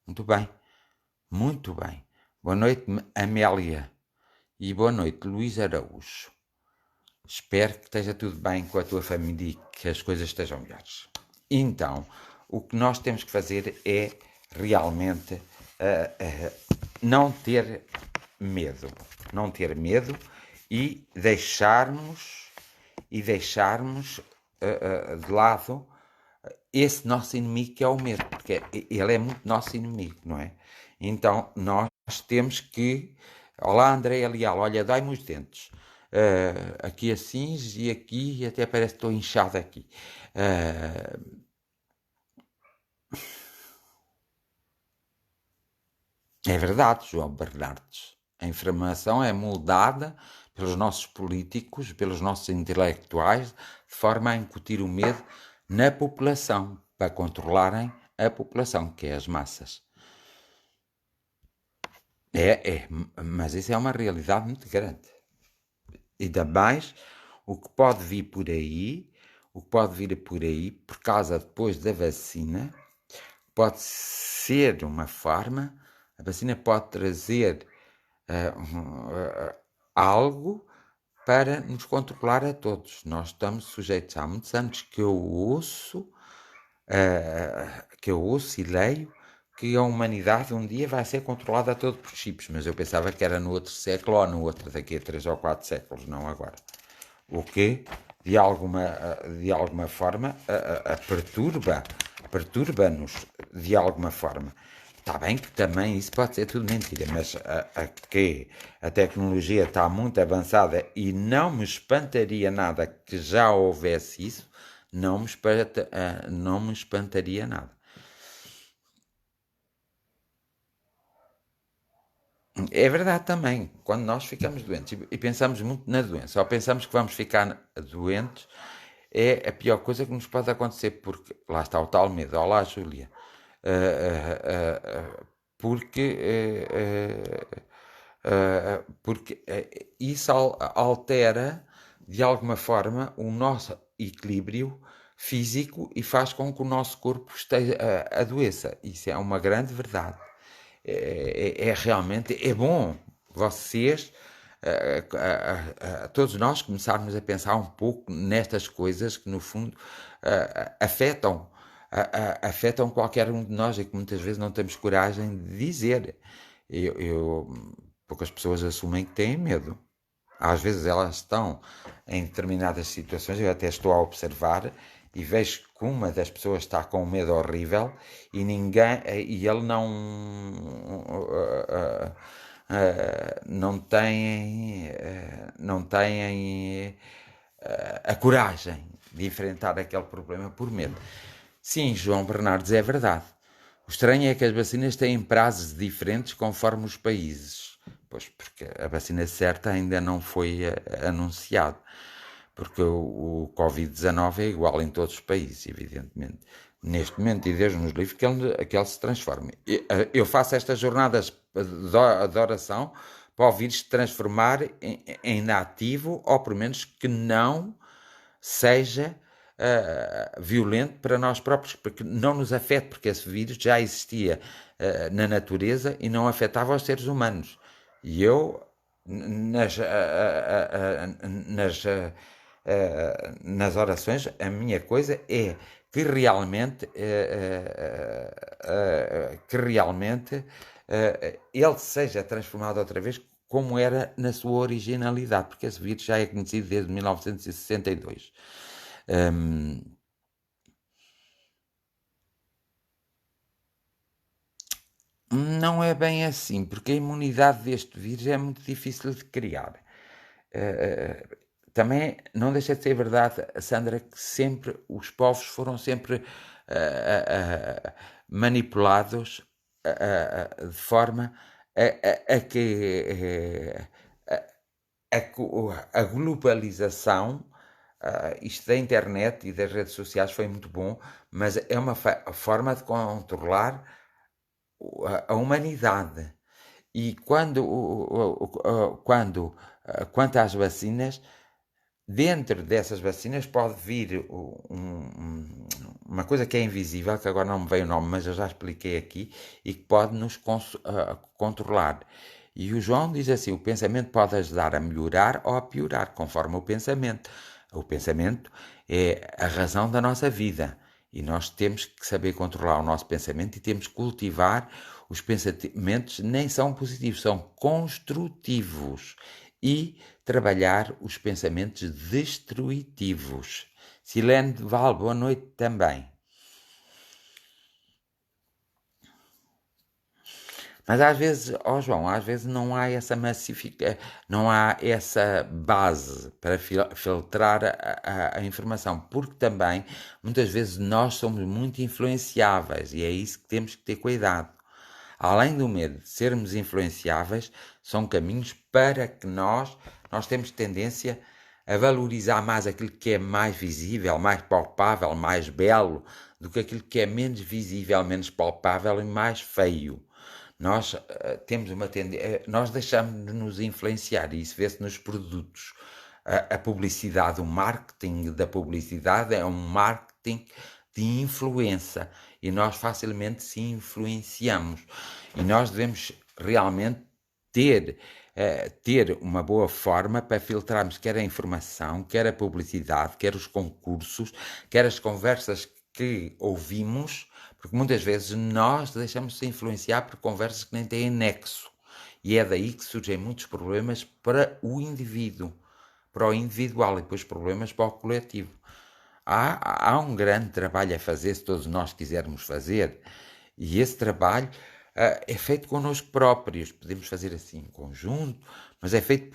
Muito bem, muito bem. Boa noite, Amélia. E boa noite, Luís Araújo. Espero que esteja tudo bem com a tua família e que as coisas estejam melhores. Então, o que nós temos que fazer é realmente não ter medo. Não ter medo e deixarmos de lado esse nosso inimigo que é o medo, porque ele é muito nosso inimigo, não é? Então, nós temos que... Olá, Andréia Leal, olha, dói-me os dentes. Aqui assim e aqui, até parece que estou inchado aqui. É verdade, João Bernardes. A informação é moldada pelos nossos políticos, pelos nossos intelectuais, de forma a incutir o medo na população, para controlarem a população, que é as massas. Mas isso é uma realidade muito grande. Ainda mais o que pode vir por aí, por causa depois da vacina, pode ser uma forma, a vacina pode trazer algo para nos controlar a todos. Nós estamos sujeitos, há muitos anos que eu ouço e leio que a humanidade um dia vai ser controlada a todo por chips, mas eu pensava que era no outro século ou no outro daqui a 3 ou 4 séculos, não agora. O que, de alguma forma, perturba-nos de alguma forma. Está bem que também isso pode ser tudo mentira, mas que a tecnologia está muito avançada e não me espantaria nada que já houvesse isso, não me espantaria nada. É verdade também, quando nós ficamos doentes e pensamos muito na doença, ou pensamos que vamos ficar doentes, é a pior coisa que nos pode acontecer, porque lá está o tal medo. Olá, Júlia. Porque isso altera de alguma forma o nosso equilíbrio físico e faz com que o nosso corpo esteja adoeça. Isso é uma grande verdade. Realmente é bom vocês, todos nós começarmos a pensar um pouco nestas coisas que no fundo afetam afetam qualquer um de nós e que muitas vezes não temos coragem de dizer. Poucas pessoas assumem que têm medo. Às vezes elas estão em determinadas situações, eu até estou a observar e vejo que uma das pessoas está com um medo horrível e ele não tem a coragem de enfrentar aquele problema por medo. Sim, João Bernardes, é verdade. O estranho é que as vacinas têm prazos diferentes conforme os países. Pois, porque a vacina certa ainda não foi anunciada. Porque o Covid-19 é igual em todos os países, evidentemente. Neste momento, e Deus nos livre, que ele se transforme. Eu faço estas jornadas de oração para o vírus se transformar em inativo, ou pelo menos que não seja violento para nós próprios, porque não nos afete, porque esse vírus já existia na natureza e não afetava os seres humanos. E eu, nas, nas, nas orações, a minha coisa é que realmente ele seja transformado outra vez como era na sua originalidade, porque esse vírus já é conhecido desde 1962. Não é bem assim, porque a imunidade deste vírus é muito difícil de criar. Também não deixa de ser verdade, Sandra, que sempre os povos foram sempre manipulados de forma a que a globalização, isto da internet e das redes sociais foi muito bom, mas é uma forma de controlar a humanidade. E quanto às vacinas, dentro dessas vacinas pode vir uma coisa que é invisível, que agora não me veio o nome, mas eu já expliquei aqui, e que pode nos controlar. E o João diz assim: o pensamento pode ajudar a melhorar ou a piorar, conforme o pensamento. O pensamento é a razão da nossa vida. E nós temos que saber controlar o nosso pensamento e temos que cultivar os pensamentos, nem são positivos, são construtivos. E trabalhar os pensamentos destrutivos. Silene de Val, boa noite também. Mas às vezes, João, às vezes não há essa não há essa base para filtrar a informação, porque também muitas vezes nós somos muito influenciáveis e é isso que temos que ter cuidado. Além do medo de sermos influenciáveis, são caminhos para que nós temos tendência a valorizar mais aquilo que é mais visível, mais palpável, mais belo, do que aquilo que é menos visível, menos palpável e mais feio. Nós temos uma tendência, nós deixamos de nos influenciar e isso vê-se nos produtos. A publicidade, o marketing da publicidade é um marketing de influência e nós facilmente se influenciamos. E nós devemos realmente ter uma boa forma para filtrarmos quer a informação, quer a publicidade, quer os concursos, quer as conversas que ouvimos, porque muitas vezes nós deixamos-se influenciar por conversas que nem têm nexo. E é daí que surgem muitos problemas para o indivíduo, para o individual e depois problemas para o coletivo. Há um grande trabalho a fazer se todos nós quisermos fazer, e esse trabalho é feito connosco próprios. Podemos fazer assim em conjunto, mas é feito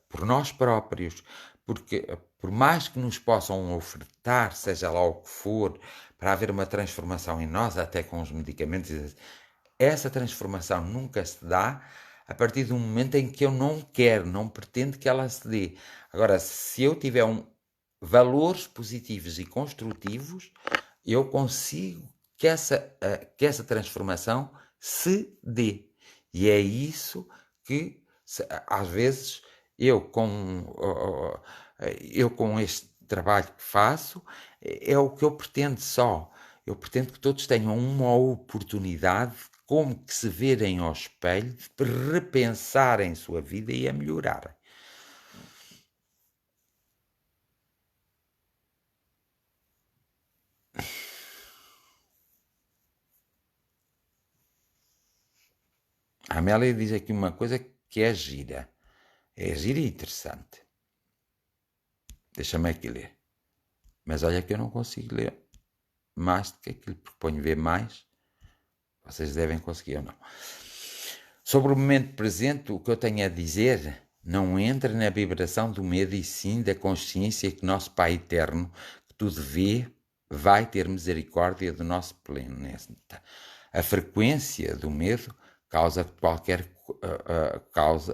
por nós próprios, porque por mais que nos possam ofertar, seja lá o que for, para haver uma transformação em nós, até com os medicamentos, essa transformação nunca se dá a partir do momento em que eu não quero, não pretendo que ela se dê. Agora, se eu tiver valores positivos e construtivos, eu consigo que essa transformação se dê. E é isso que, às vezes, eu com este trabalho que faço, é o que eu pretendo só. Eu pretendo que todos tenham uma oportunidade, como que se verem ao espelho, de repensarem sua vida e a melhorarem. A Amélia diz aqui uma coisa que é gira. É gira e interessante. Deixa-me aqui ler. Mas olha que eu não consigo ler mais do que aquilo que proponho ver mais. Vocês devem conseguir ou não. Sobre o momento presente, o que eu tenho a dizer não entra na vibração do medo e sim da consciência que nosso Pai Eterno, que tudo vê, vai ter misericórdia do nosso planeta. A frequência do medo causa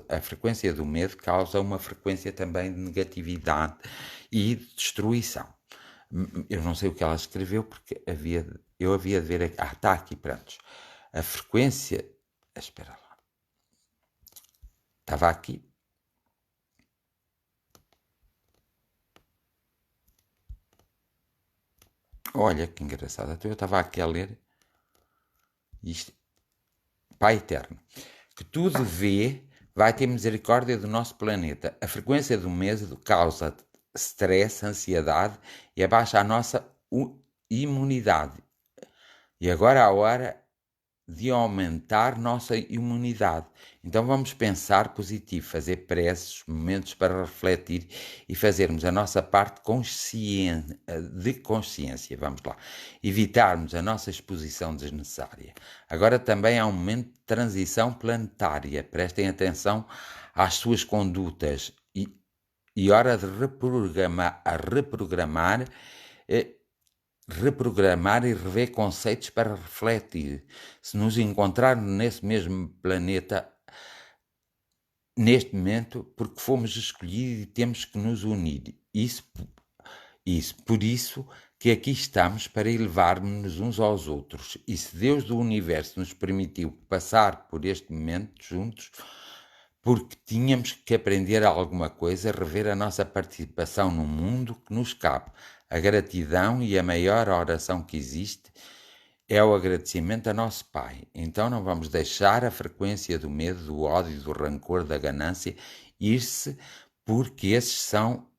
a frequência do medo causa uma frequência também de negatividade e destruição. Eu não sei o que ela escreveu porque eu havia de ver aqui. Está aqui, pronto. A frequência. Espera lá. Estava aqui. Olha que engraçado. Então eu estava aqui a ler isto. Pai Eterno, que tudo vê, vai ter misericórdia do nosso planeta. A frequência do medo causa stress, ansiedade e abaixa a nossa imunidade. E agora a hora de aumentar nossa imunidade. Então vamos pensar positivo, fazer preces, momentos para refletir e fazermos a nossa parte de consciência. Vamos lá. Evitarmos a nossa exposição desnecessária. Agora também há um momento de transição planetária. Prestem atenção às suas condutas e hora de reprogramar e rever conceitos para refletir. Se nos encontrarmos nesse mesmo planeta, neste momento, porque fomos escolhidos e temos que nos unir. Por isso que aqui estamos para elevarmos-nos uns aos outros. E se Deus do Universo nos permitiu passar por este momento juntos, porque tínhamos que aprender alguma coisa, rever a nossa participação no mundo que nos cabe. A gratidão e a maior oração que existe é o agradecimento a nosso Pai. Então não vamos deixar a frequência do medo, do ódio, do rancor, da ganância ir-se, porque esses são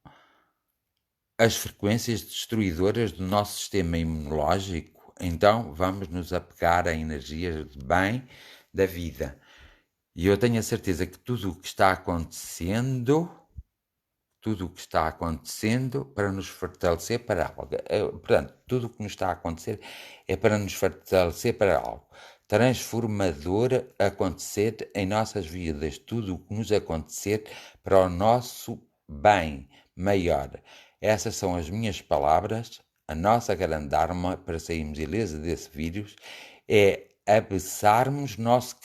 as frequências destruidoras do nosso sistema imunológico. Então vamos nos apegar a energias de bem da vida. E eu tenho a certeza que tudo o que está acontecendo para nos fortalecer para algo. Portanto, tudo o que nos está a acontecer é para nos fortalecer para algo transformador acontecer em nossas vidas. Tudo o que nos acontecer para o nosso bem maior. Essas são as minhas palavras. A nossa grande arma para sairmos ilesa desse vírus é abraçarmos nosso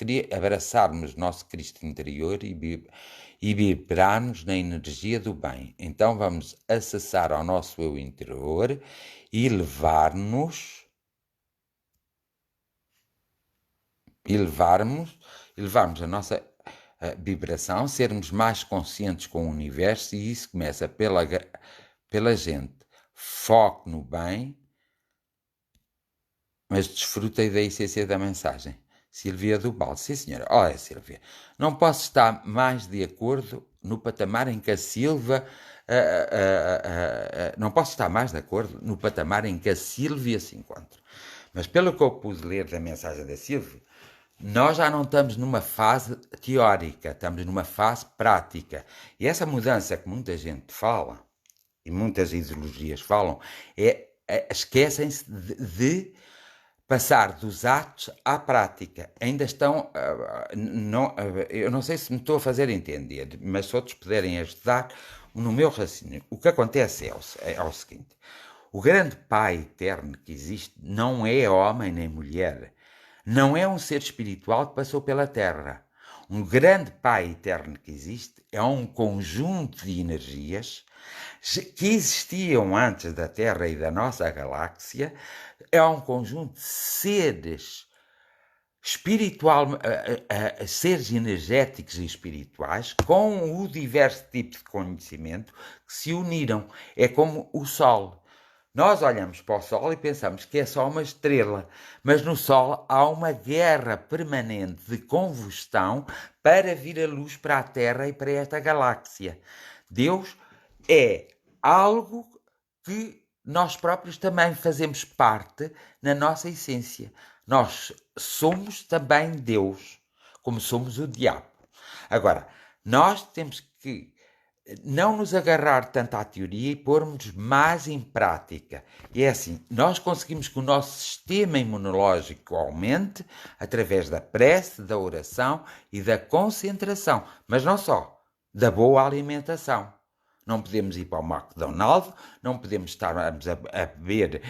Cristo interior e vibrarmos na energia do bem. Então vamos acessar ao nosso eu interior e levarmos a nossa vibração, sermos mais conscientes com o universo, e isso começa pela gente. Foque no bem, mas desfrutei da essência da mensagem. Silvia do Balde. Sim, senhora. Olha, Silvia, não posso estar mais de acordo no patamar em que a Silvia... não posso estar mais de acordo no patamar em que a Silvia se encontra. Mas pelo que eu pude ler da mensagem da Silvia, nós já não estamos numa fase teórica, estamos numa fase prática. E essa mudança que muita gente fala, e muitas ideologias falam, esquecem-se de passar dos atos à prática. Ainda estão... eu não sei se me estou a fazer entender, mas se outros puderem ajudar no meu raciocínio. O que acontece é o seguinte. O grande Pai eterno que existe não é homem nem mulher. Não é um ser espiritual que passou pela Terra. Um grande Pai eterno que existe é um conjunto de energias que existiam antes da Terra e da nossa galáxia. É um conjunto de seres seres energéticos e espirituais com o diverso tipo de conhecimento que se uniram. É como o Sol. Nós olhamos para o Sol e pensamos que é só uma estrela, mas no Sol há uma guerra permanente de combustão para vir a luz para a Terra e para esta galáxia. Deus é algo que nós próprios também fazemos parte na nossa essência. Nós somos também Deus, como somos o diabo. Agora, nós temos que não nos agarrar tanto à teoria e pormos mais em prática. E é assim, nós conseguimos que o nosso sistema imunológico aumente através da prece, da oração e da concentração. Mas não só, da boa alimentação. Não podemos ir para o McDonald's, não podemos estar a beber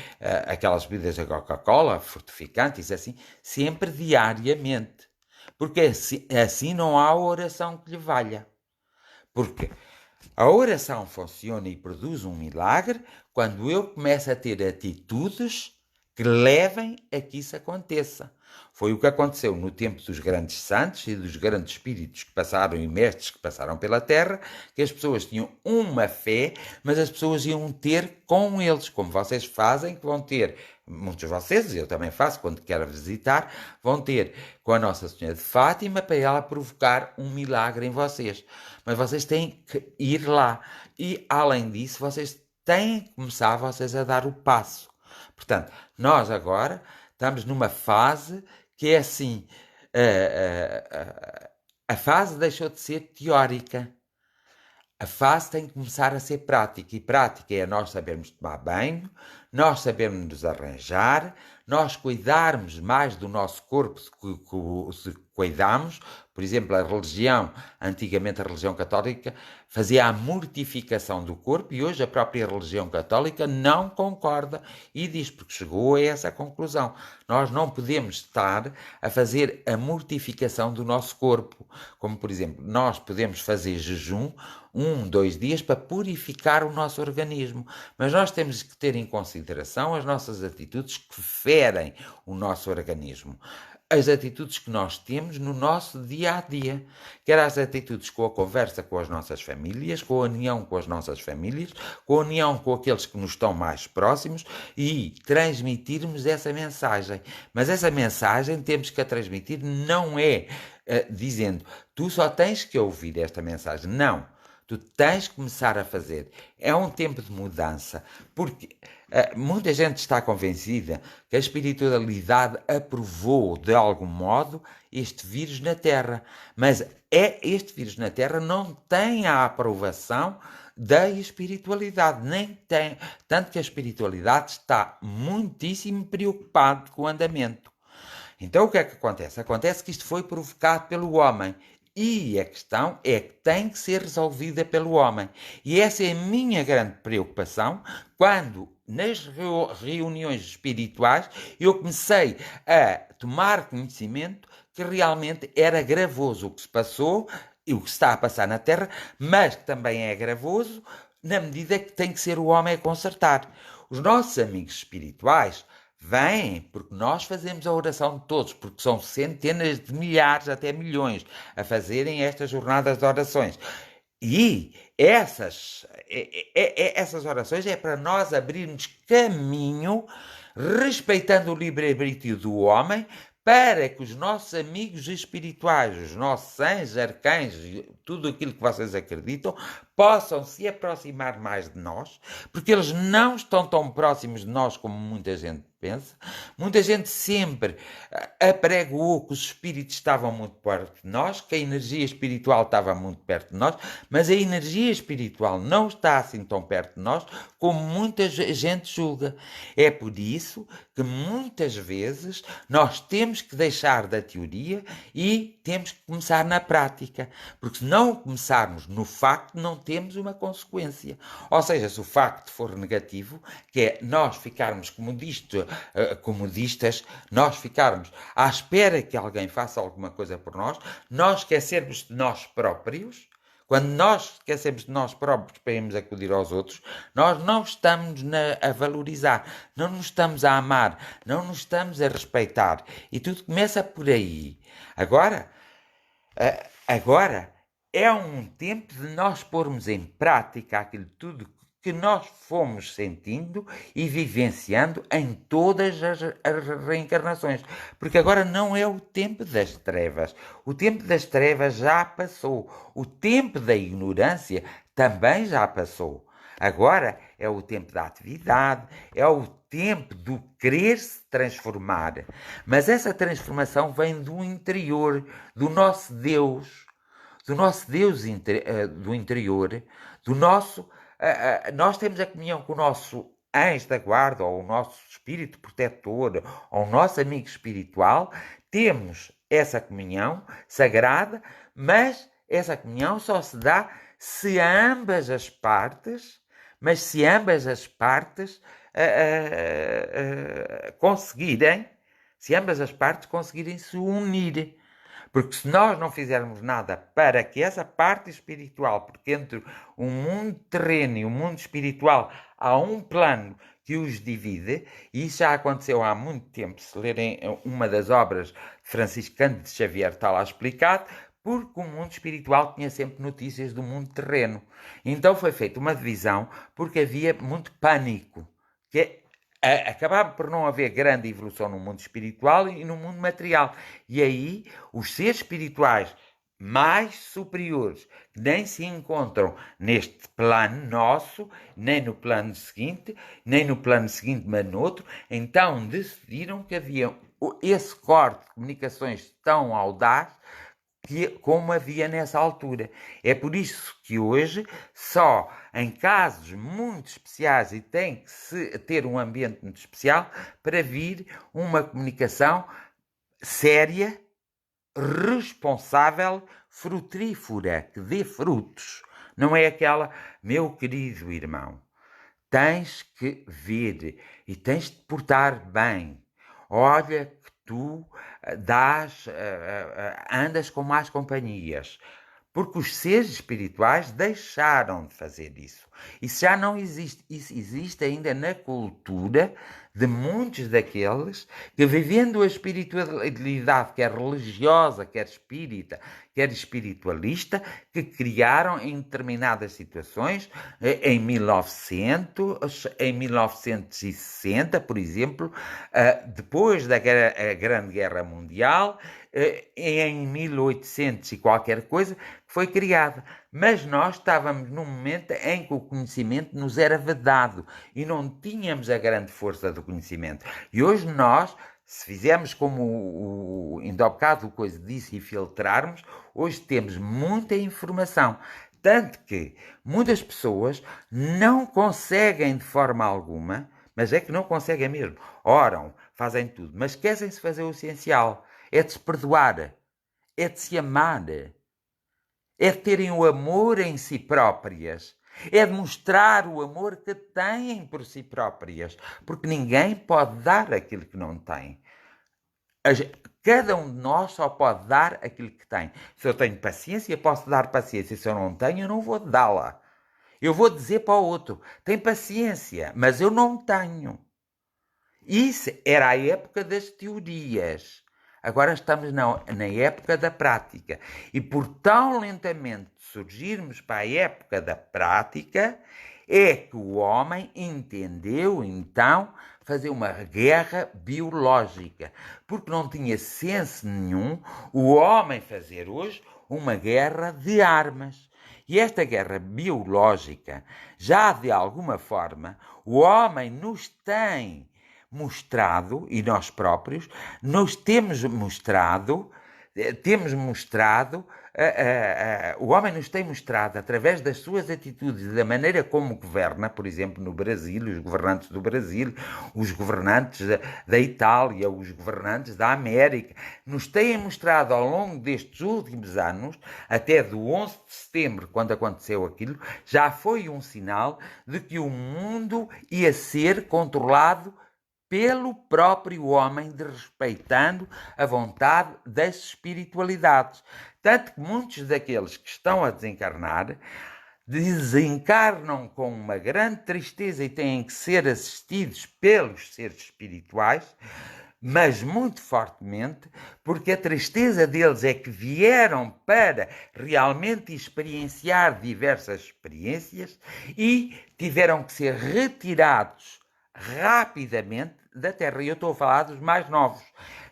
aquelas bebidas da Coca-Cola, fortificantes, assim, sempre diariamente. Porque assim não há oração que lhe valha. Porque a oração funciona e produz um milagre quando eu começo a ter atitudes que levem a que isso aconteça. Foi o que aconteceu no tempo dos grandes santos e dos grandes espíritos que passaram e mestres que passaram pela Terra, que as pessoas tinham uma fé, mas as pessoas iam ter com eles, como vocês fazem, que vão ter, muitos de vocês, eu também faço quando quero visitar, vão ter com a Nossa Senhora de Fátima para ela provocar um milagre em vocês. Mas vocês têm que ir lá. E, além disso, vocês têm que começar vocês a dar o passo. Portanto, nós agora estamos numa fase que é assim, a fase deixou de ser teórica. A fase tem que começar a ser prática, e prática é nós sabermos tomar banho, nós sabermos nos arranjar, nós cuidarmos mais do nosso corpo se cuidamos. Por exemplo, a religião, antigamente a religião católica, fazia a mortificação do corpo e hoje a própria religião católica não concorda e diz, porque chegou a essa conclusão. Nós não podemos estar a fazer a mortificação do nosso corpo. Como, por exemplo, nós podemos fazer jejum 2 dias para purificar o nosso organismo. Mas nós temos que ter em consideração as nossas atitudes que ferem o nosso organismo. As atitudes que nós temos no nosso dia-a-dia. Quer as atitudes com a conversa com as nossas famílias, com a união com as nossas famílias, com a união com aqueles que nos estão mais próximos e transmitirmos essa mensagem. Mas essa mensagem temos que a transmitir não é dizendo, tu só tens que ouvir esta mensagem. Não. Tu tens que começar a fazer. É um tempo de mudança, porque muita gente está convencida que a espiritualidade aprovou, de algum modo, este vírus na Terra. Mas este vírus na Terra não tem a aprovação da espiritualidade, nem tem. Tanto que a espiritualidade está muitíssimo preocupada com o andamento. Então o que é que acontece? Acontece que isto foi provocado pelo homem. E a questão é que tem que ser resolvida pelo homem. E essa é a minha grande preocupação quando, nas reuniões espirituais, eu comecei a tomar conhecimento que realmente era gravoso o que se passou e o que se está a passar na Terra, mas que também é gravoso na medida que tem que ser o homem a consertar. Os nossos amigos espirituais vêm, porque nós fazemos a oração de todos, porque são centenas de milhares, até milhões, a fazerem estas jornadas de orações. E essas orações é para nós abrirmos caminho, respeitando o livre-arbítrio do homem, para que os nossos amigos espirituais, os nossos anjos, arcanjos, tudo aquilo que vocês acreditam, possam se aproximar mais de nós, porque eles não estão tão próximos de nós como muita gente pensa. Muita gente sempre apregoou que os espíritos estavam muito perto de nós, que a energia espiritual estava muito perto de nós, mas a energia espiritual não está assim tão perto de nós como muita gente julga. É por isso que muitas vezes nós temos que deixar da teoria e temos que começar na prática, porque se não começarmos no facto, não temos uma consequência. Ou seja, se o facto for negativo, que é nós ficarmos comodistas, nós ficarmos à espera que alguém faça alguma coisa por nós esquecermos de nós próprios. Quando nós esquecemos de nós próprios para irmos acudir aos outros, nós não estamos a valorizar, não nos estamos a amar, não nos estamos a respeitar. E tudo começa por aí. Agora é um tempo de nós pormos em prática aquilo tudo que nós fomos sentindo e vivenciando em todas as reencarnações. Porque agora não é o tempo das trevas. O tempo das trevas já passou. O tempo da ignorância também já passou. Agora é o tempo da atividade, é o tempo do querer se transformar. Mas essa transformação vem do interior, do nosso Deus, do interior, do nosso. Nós temos a comunhão com o nosso anjo da guarda, ou o nosso espírito protetor, ou o nosso amigo espiritual, temos essa comunhão sagrada, mas essa comunhão só se dá se ambas as partes, conseguirem, se ambas as partes conseguirem se unir. Porque se nós não fizermos nada para que essa parte espiritual, porque entre o mundo terreno e o mundo espiritual há um plano que os divide, e isso já aconteceu há muito tempo, se lerem uma das obras de Francisco Cândido Xavier está lá explicado, porque o mundo espiritual tinha sempre notícias do mundo terreno. Então foi feita uma divisão porque havia muito pânico, que acabava por não haver grande evolução no mundo espiritual e no mundo material. E aí os seres espirituais mais superiores, que nem se encontram neste plano nosso, nem no plano seguinte, mas no outro, então decidiram que havia esse corte de comunicações tão audaz como havia nessa altura. É por isso que hoje, só em casos muito especiais, e tem que se ter um ambiente muito especial, para vir uma comunicação séria, responsável, frutífera, que dê frutos. Não é aquela, meu querido irmão, tens que vir e tens de portar bem. Olha que tu andas com más companhias. Porque os seres espirituais deixaram de fazer isso. Isso já não existe. Isso existe ainda na cultura de muitos daqueles que, vivendo a espiritualidade, quer religiosa, quer espírita, quer espiritualista, que criaram em determinadas situações, em 1900, em 1960, por exemplo, depois da Grande Guerra Mundial, em 1800 e qualquer coisa, foi criada. Mas nós estávamos num momento em que o conhecimento nos era vedado e não tínhamos a grande força do conhecimento. E hoje nós, se fizermos como ainda há bocado o coisa disse e filtrarmos, hoje temos muita informação. Tanto que muitas pessoas não conseguem de forma alguma, mas é que não conseguem mesmo, oram, fazem tudo, mas esquecem-se fazer o essencial. É de se perdoar, é de se amar, é de terem o amor em si próprias, é de mostrar o amor que têm por si próprias, porque ninguém pode dar aquilo que não tem. Cada um de nós só pode dar aquilo que tem. Se eu tenho paciência, posso dar paciência. Se eu não tenho, eu não vou dá-la. Eu vou dizer para o outro, tem paciência, mas eu não tenho. Isso era a época das teorias. Agora estamos na época da prática. E por tão lentamente surgirmos para a época da prática, é que o homem entendeu, então, fazer uma guerra biológica. Porque não tinha senso nenhum o homem fazer hoje uma guerra de armas. E esta guerra biológica, já de alguma forma, o homem nos tem mostrado, e nós próprios, nos temos mostrado, o homem nos tem mostrado, através das suas atitudes, da maneira como governa, por exemplo, no Brasil, os governantes do Brasil, os governantes da Itália, os governantes da América, nos têm mostrado ao longo destes últimos anos, até do 11 de setembro, quando aconteceu aquilo, já foi um sinal de que o mundo ia ser controlado pelo próprio homem, desrespeitando a vontade das espiritualidades. Tanto que muitos daqueles que estão a desencarnam com uma grande tristeza e têm que ser assistidos pelos seres espirituais, mas muito fortemente, porque a tristeza deles é que vieram para realmente experienciar diversas experiências e tiveram que ser retirados rapidamente da Terra. E eu estou a falar dos mais novos,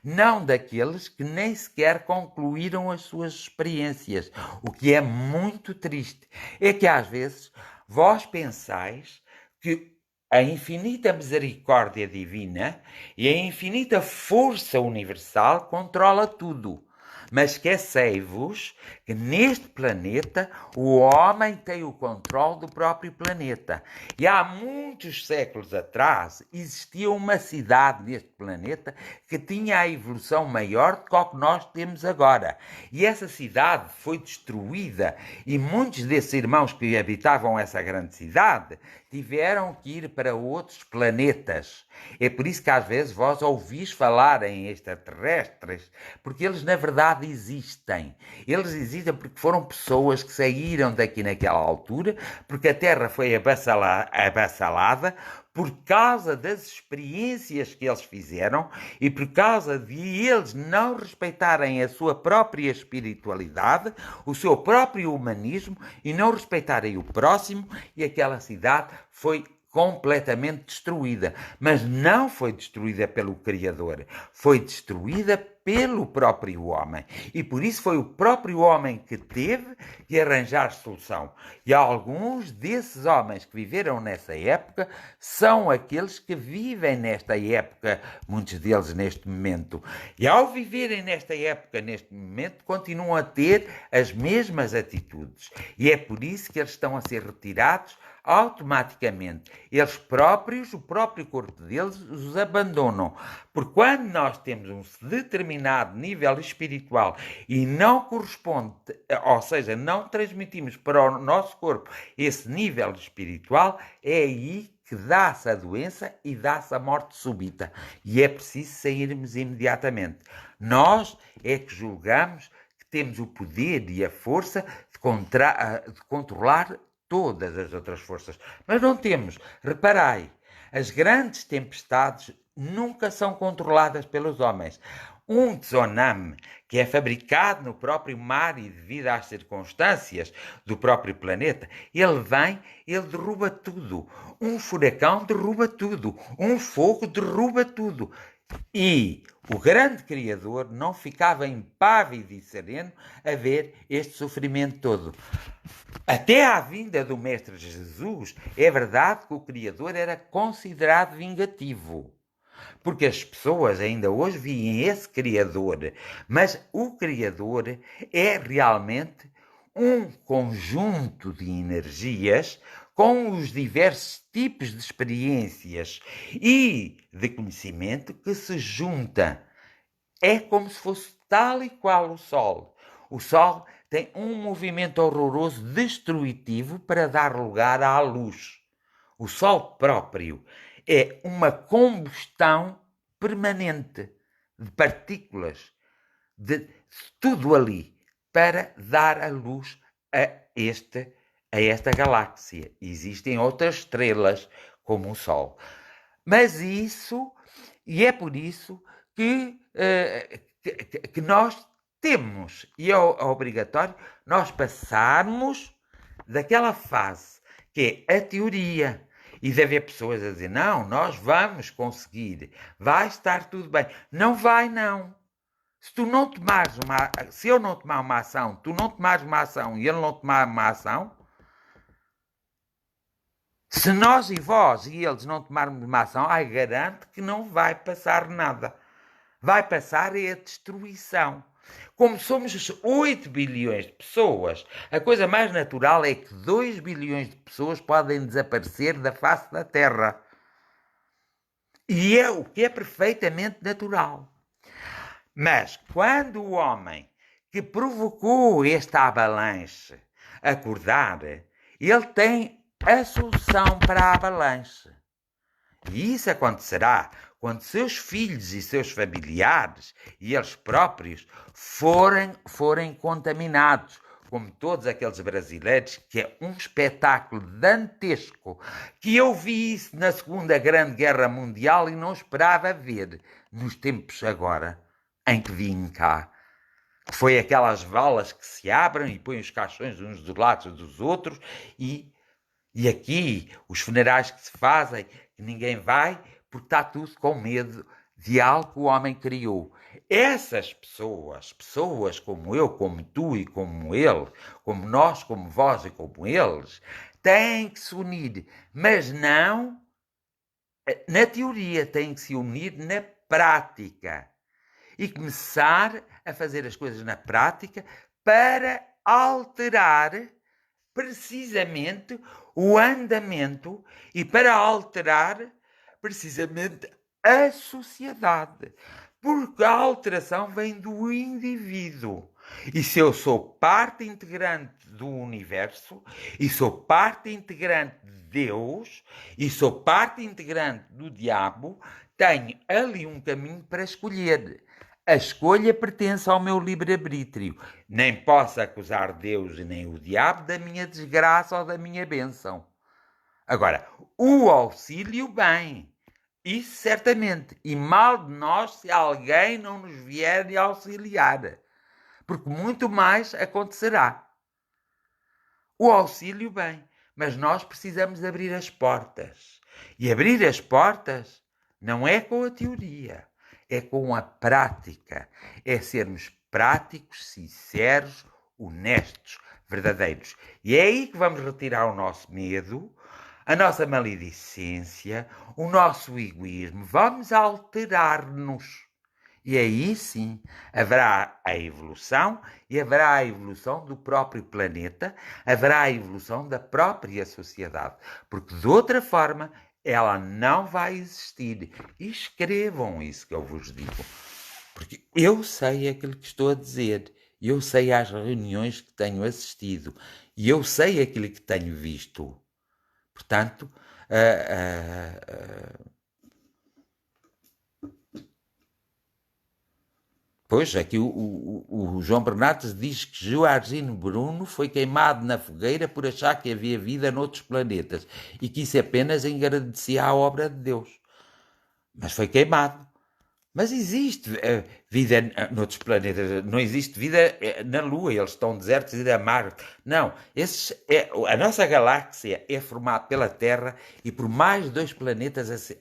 não daqueles que nem sequer concluíram as suas experiências. O que é muito triste é que às vezes vós pensais que a infinita misericórdia divina e a infinita força universal controla tudo. Mas esquecei-vos que neste planeta o homem tem o controle do próprio planeta. E há muitos séculos atrás existia uma cidade neste planeta que tinha a evolução maior do que nós temos agora. E essa cidade foi destruída e muitos desses irmãos que habitavam essa grande cidade tiveram que ir para outros planetas. É por isso que às vezes vós ouvis falar em extraterrestres, porque eles na verdade existem. Eles existem porque foram pessoas que saíram daqui naquela altura, porque a Terra foi abassalada por causa das experiências que eles fizeram e por causa de eles não respeitarem a sua própria espiritualidade, o seu próprio humanismo e não respeitarem o próximo, e aquela cidade foi completamente destruída. Mas não foi destruída pelo Criador, foi destruída pelo próprio homem. E por isso foi o próprio homem que teve que arranjar solução. E alguns desses homens que viveram nessa época são aqueles que vivem nesta época, muitos deles neste momento. E ao viverem nesta época, neste momento, continuam a ter as mesmas atitudes. E é por isso que eles estão a ser retirados automaticamente. Eles próprios, o próprio corpo deles, os abandonam. Porque quando nós temos um determinado nível espiritual e não corresponde, ou seja, não transmitimos para o nosso corpo esse nível espiritual, é aí que dá-se a doença e dá-se a morte súbita. E é preciso sairmos imediatamente. Nós é que julgamos que temos o poder e a força de controlar todas as outras forças. Mas não temos. Reparai, as grandes tempestades nunca são controladas pelos homens. Um tsunami que é fabricado no próprio mar e devido às circunstâncias do próprio planeta, ele vem, ele derruba tudo. Um furacão derruba tudo. Um fogo derruba tudo. E o grande Criador não ficava impávido e sereno a ver este sofrimento todo. Até à vinda do Mestre Jesus, é verdade que o Criador era considerado vingativo. Porque as pessoas ainda hoje veem esse Criador. Mas o Criador é realmente um conjunto de energias com os diversos tipos de experiências e de conhecimento que se junta. É como se fosse tal e qual o Sol. O Sol tem um movimento horroroso destrutivo para dar lugar à luz. O Sol próprio é uma combustão permanente de partículas, de tudo ali, para dar a luz a esta galáxia. Existem outras estrelas, como o Sol. Mas isso, e é por isso que nós temos, e é obrigatório, nós passarmos daquela fase que é a teoria. E deve haver pessoas a dizer, não, nós vamos conseguir, vai estar tudo bem. Não vai, não. Se eu não tomar uma ação, tu não tomares uma ação e ele não tomar uma ação, se nós e vós e eles não tomarmos uma ação, garanto que não vai passar nada. Vai passar a destruição. Como somos 8 bilhões de pessoas, a coisa mais natural é que 2 bilhões de pessoas podem desaparecer da face da Terra. E é o que é perfeitamente natural. Mas quando o homem que provocou esta avalanche acordar, ele tem a solução para a avalanche. E isso acontecerá quando seus filhos e seus familiares e eles próprios forem contaminados, como todos aqueles brasileiros, que é um espetáculo dantesco, que eu vi isso na Segunda Grande Guerra Mundial e não esperava ver nos tempos agora em que vim cá. Foi aquelas valas que se abrem e põem os caixões uns dos lados dos outros e aqui os funerais que se fazem, que ninguém vai, porque está tudo com medo de algo que o homem criou. Essas pessoas como eu, como tu e como ele, como nós, como vós e como eles, têm que se unir, mas não na teoria, têm que se unir na prática e começar a fazer as coisas na prática para alterar precisamente o andamento e para alterar precisamente a sociedade. Porque a alteração vem do indivíduo. E se eu sou parte integrante do universo, e sou parte integrante de Deus, e sou parte integrante do diabo, tenho ali um caminho para escolher. A escolha pertence ao meu livre-arbítrio. Nem posso acusar Deus e nem o diabo da minha desgraça ou da minha bênção. Agora, o auxílio, bem, isso certamente. E mal de nós se alguém não nos vier auxiliar. Porque muito mais acontecerá. O auxílio, bem, mas nós precisamos abrir as portas. E abrir as portas não é com a teoria, é com a prática. É sermos práticos, sinceros, honestos, verdadeiros. E é aí que vamos retirar o nosso medo, a nossa maledicência, o nosso egoísmo. Vamos alterar-nos. E aí sim haverá a evolução e haverá a evolução do próprio planeta, haverá a evolução da própria sociedade. Porque de outra forma ela não vai existir. E escrevam isso que eu vos digo. Porque eu sei aquilo que estou a dizer. Eu sei as reuniões que tenho assistido. E eu sei aquilo que tenho visto. Portanto, pois, aqui o João Bernardes diz que Joaquim Bruno foi queimado na fogueira por achar que havia vida noutros planetas e que isso apenas engrandecia a obra de Deus. Mas foi queimado. Mas existe vida noutros planetas. Não existe vida na Lua. Eles estão desertos e a Marte. Não. A nossa galáxia é formada pela Terra e por mais dois planetas,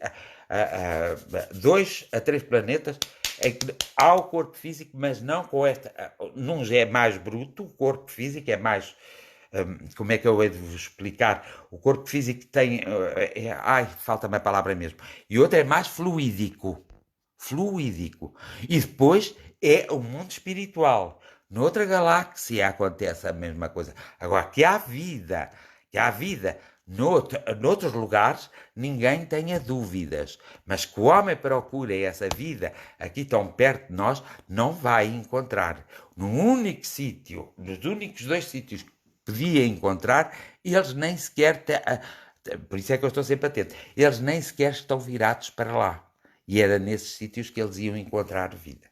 2 a 3 planetas, é que há o corpo físico, mas não com esta. Num já é mais bruto, o corpo físico é mais. Como é que eu hei de vos explicar? O corpo físico tem. Falta-me a palavra mesmo. E outro é mais fluídico. E depois é o mundo espiritual. Noutra galáxia acontece a mesma coisa. Agora, que há vida noutros lugares, ninguém tenha dúvidas. Mas que o homem procura essa vida aqui tão perto de nós, não vai encontrar. No único sítio, nos únicos 2 sítios que podia encontrar, eles nem sequer... Por isso é que eu estou sempre atento. Eles nem sequer estão virados para lá. E era nesses sítios que eles iam encontrar vida.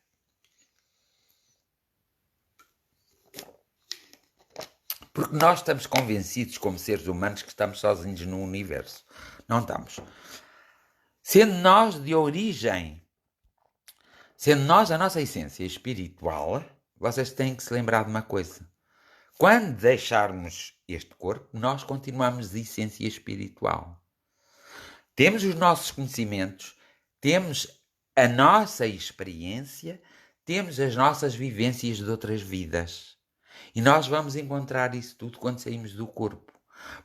Porque nós estamos convencidos, como seres humanos, que estamos sozinhos no universo. Não estamos. Sendo nós de origem, sendo nós a nossa essência espiritual, vocês têm que se lembrar de uma coisa. Quando deixarmos este corpo, nós continuamos de essência espiritual. Temos os nossos conhecimentos, temos a nossa experiência, temos as nossas vivências de outras vidas. E nós vamos encontrar isso tudo quando saímos do corpo.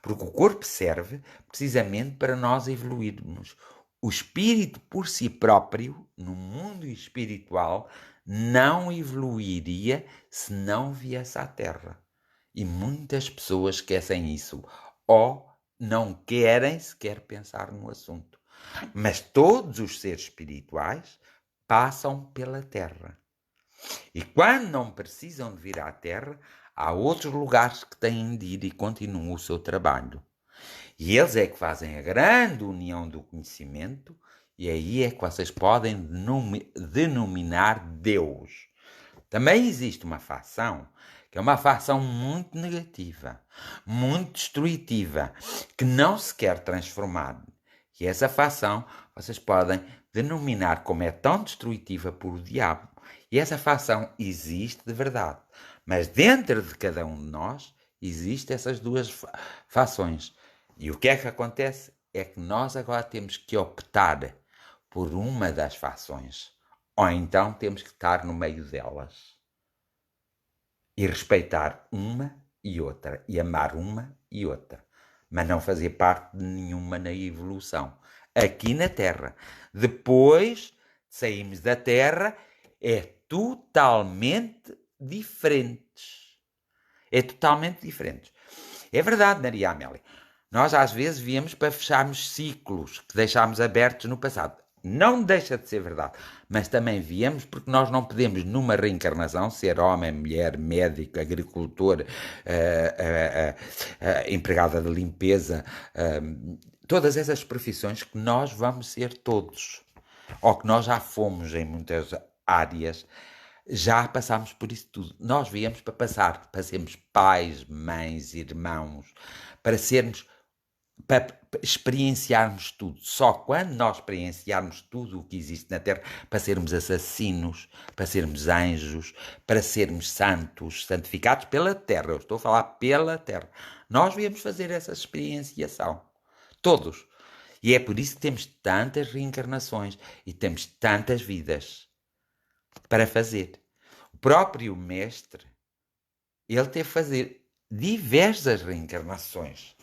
Porque o corpo serve precisamente para nós evoluirmos. O espírito por si próprio, no mundo espiritual, não evoluiria se não viesse à Terra. E muitas pessoas esquecem isso. Ou não querem sequer pensar no assunto. Mas todos os seres espirituais passam pela Terra. E quando não precisam de vir à Terra, há outros lugares que têm de ir e continuam o seu trabalho. E eles é que fazem a grande união do conhecimento, e aí é que vocês podem denominar Deus. Também existe uma facção, que é uma facção muito negativa, muito destrutiva, que não se quer transformar. E essa facção vocês podem denominar como é tão destrutiva por o diabo. E essa facção existe de verdade. Mas dentro de cada um de nós existem essas 2 fações. E o que é que acontece? É que nós agora temos que optar por uma das fações, ou então temos que estar no meio delas e respeitar uma e outra, e amar uma e outra, mas não fazer parte de nenhuma na evolução. Aqui na Terra. Depois saímos da Terra, é totalmente diferentes. É totalmente diferente. É verdade, Maria Amélia. Nós às vezes viemos para fecharmos ciclos que deixámos abertos no passado. Não deixa de ser verdade, mas também viemos porque nós não podemos, numa reencarnação, ser homem, mulher, médico, agricultor, empregada de limpeza, todas essas profissões que nós vamos ser todos, ou que nós já fomos em muitas áreas, já passámos por isso tudo. Nós viemos para passar, para sermos pais, mães, irmãos, para sermos, para experienciarmos tudo. Só quando nós experienciarmos tudo o que existe na Terra, para sermos assassinos, para sermos anjos, para sermos santos, santificados pela Terra. Eu estou a falar pela Terra. Nós viemos fazer essa experienciação. Todos. E é por isso que temos tantas reencarnações e temos tantas vidas para fazer. O próprio mestre, ele teve que fazer diversas reencarnações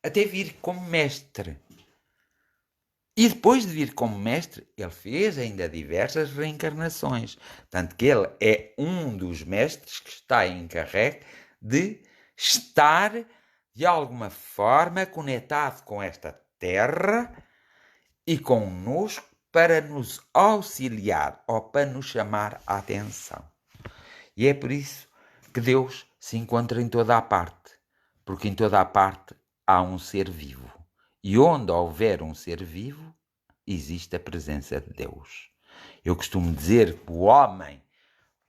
até vir como mestre. E depois de vir como mestre, ele fez ainda diversas reencarnações. Tanto que ele é um dos mestres que está encarregue de estar, de alguma forma, conectado com esta terra e connosco para nos auxiliar ou para nos chamar a atenção. E é por isso que Deus se encontra em toda a parte, porque em toda a parte há um ser vivo. E onde houver um ser vivo, existe a presença de Deus. Eu costumo dizer que o homem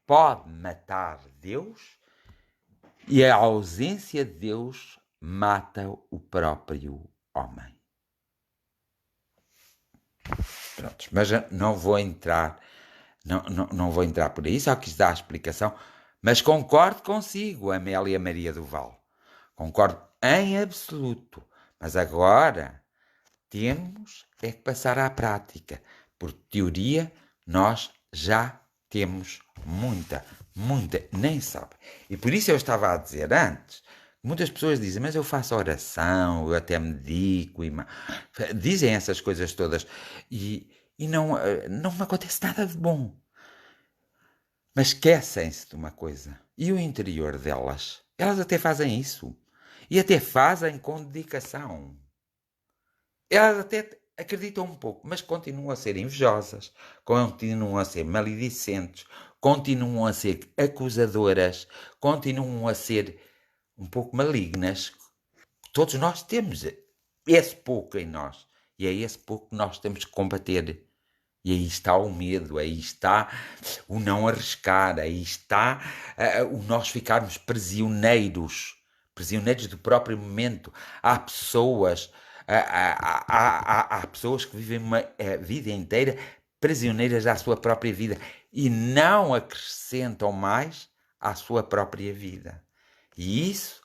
pode matar Deus e a ausência de Deus mata o próprio homem. Pronto, mas não vou entrar, não vou entrar por aí, só quis dar a explicação, mas concordo consigo, Amélia Maria do Val. Concordo em absoluto. Mas agora temos é que passar à prática. Por teoria, nós já temos muita, nem sabe. E por isso eu estava a dizer antes, muitas pessoas dizem, mas eu faço oração, eu até medico, dizem essas coisas todas, e não me acontece nada de bom. Mas esquecem-se de uma coisa, e o interior delas, elas até fazem isso, e até fazem com dedicação. Elas até acreditam um pouco, mas continuam a ser invejosas, continuam a ser maledicentes, continuam a ser acusadoras, continuam a ser um pouco malignas. Todos nós temos esse pouco em nós, e é esse pouco que nós temos que combater. E aí está o medo, aí está o não arriscar, aí está o nós ficarmos prisioneiros do próprio momento. Há pessoas, há pessoas que vivem uma vida inteira prisioneiras da sua própria vida e não acrescentam mais à sua própria vida. E isso,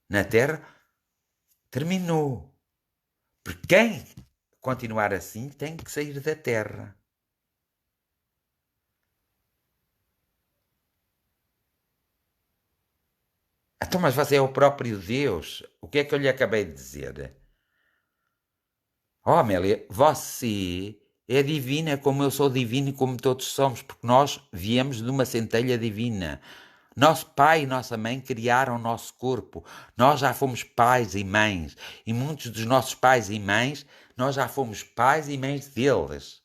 na Terra, terminou. Porque quem continuar assim tem que sair da Terra. Então, mas você é o próprio Deus. O que é que eu lhe acabei de dizer? Oh, Amélia, você é divina como eu sou divino e como todos somos, porque nós viemos de uma centelha divina. Nosso pai e nossa mãe criaram o nosso corpo. Nós já fomos pais e mães. E muitos dos nossos pais e mães, nós já fomos pais e mães deles.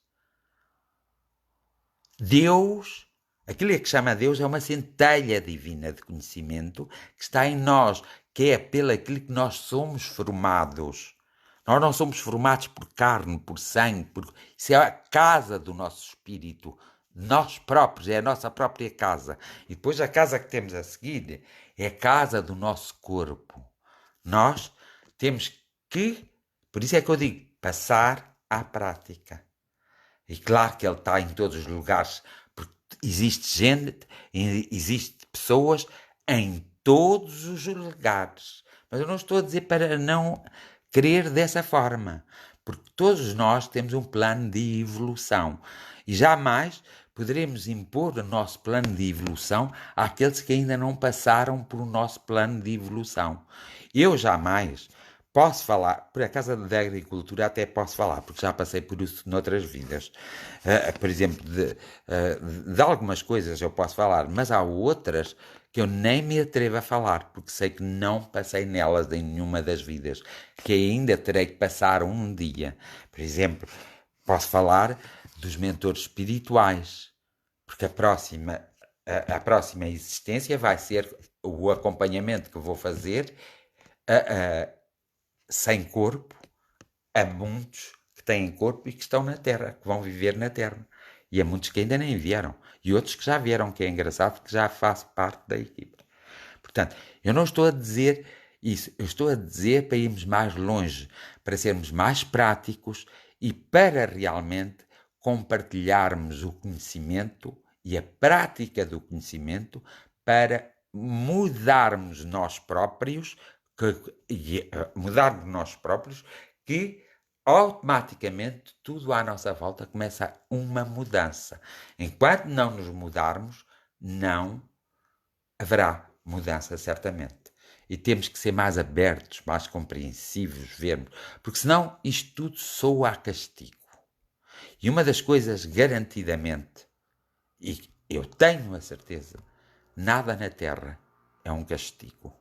Deus, aquilo que chama Deus, é uma centelha divina de conhecimento que está em nós, que é pelo aquilo que nós somos formados. Nós não somos formados por carne, por sangue, isso é a casa do nosso espírito, nós próprios, é a nossa própria casa. E depois a casa que temos a seguir é a casa do nosso corpo. Nós temos que, por isso é que eu digo, passar à prática. E claro que ele está em todos os lugares, porque existe gente, existe pessoas em todos os lugares. Mas eu não estou a dizer para não querer dessa forma, porque todos nós temos um plano de evolução e jamais poderemos impor o nosso plano de evolução àqueles que ainda não passaram por o nosso plano de evolução. Eu jamais posso falar, por acaso da agricultura até posso falar, porque já passei por isso noutras vidas. Por exemplo, de algumas coisas eu posso falar, mas há outras que eu nem me atrevo a falar, porque sei que não passei nelas em nenhuma das vidas, que ainda terei que passar um dia. Por exemplo, posso falar dos mentores espirituais, porque a próxima existência vai ser o acompanhamento que vou fazer sem corpo a muitos que têm corpo e que estão na Terra, que vão viver na Terra. E há muitos que ainda nem vieram. E outros que já vieram, que é engraçado, porque já faço parte da equipa. Portanto, eu não estou a dizer isso. Eu estou a dizer para irmos mais longe, para sermos mais práticos e para realmente compartilharmos o conhecimento e a prática do conhecimento para mudarmos nós próprios, que automaticamente tudo à nossa volta começa uma mudança. Enquanto não nos mudarmos, não haverá mudança, certamente. E temos que ser mais abertos, mais compreensivos, vermos, porque senão isto tudo soa a castigo. E uma das coisas, garantidamente, e eu tenho a certeza, nada na Terra é um castigo.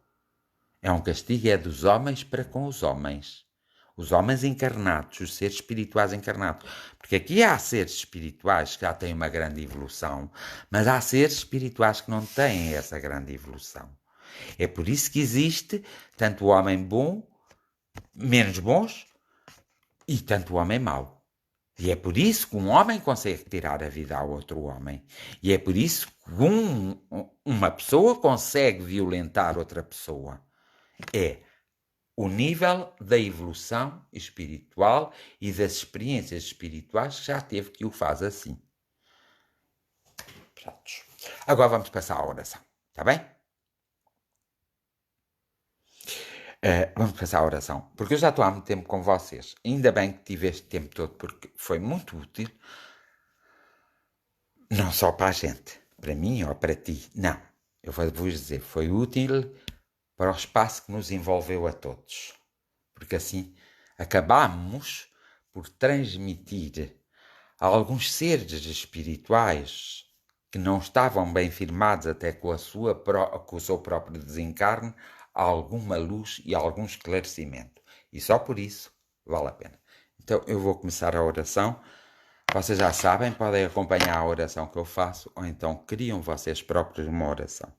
É um castigo é dos homens para com os homens. Os homens encarnados, os seres espirituais encarnados. Porque aqui há seres espirituais que já têm uma grande evolução, mas há seres espirituais que não têm essa grande evolução. É por isso que existe tanto o homem bom, menos bons, e tanto o homem mau. E é por isso que um homem consegue tirar a vida a outro homem. E é por isso que uma pessoa consegue violentar outra pessoa. É o nível da evolução espiritual e das experiências espirituais que já teve que o faz assim. Prontos. Agora vamos passar à oração, está bem? Vamos passar à oração, porque eu já estou há muito tempo com vocês. Ainda bem que tive este tempo todo, porque foi muito útil, não só para a gente, para mim ou para ti, não. Eu vou-vos dizer, foi útil para o espaço que nos envolveu a todos. Porque assim acabamos por transmitir a alguns seres espirituais que não estavam bem firmados até com o seu próprio desencarne, alguma luz e algum esclarecimento. E só por isso vale a pena. Então eu vou começar a oração. Vocês já sabem, podem acompanhar a oração que eu faço, ou então criam vocês próprios uma oração.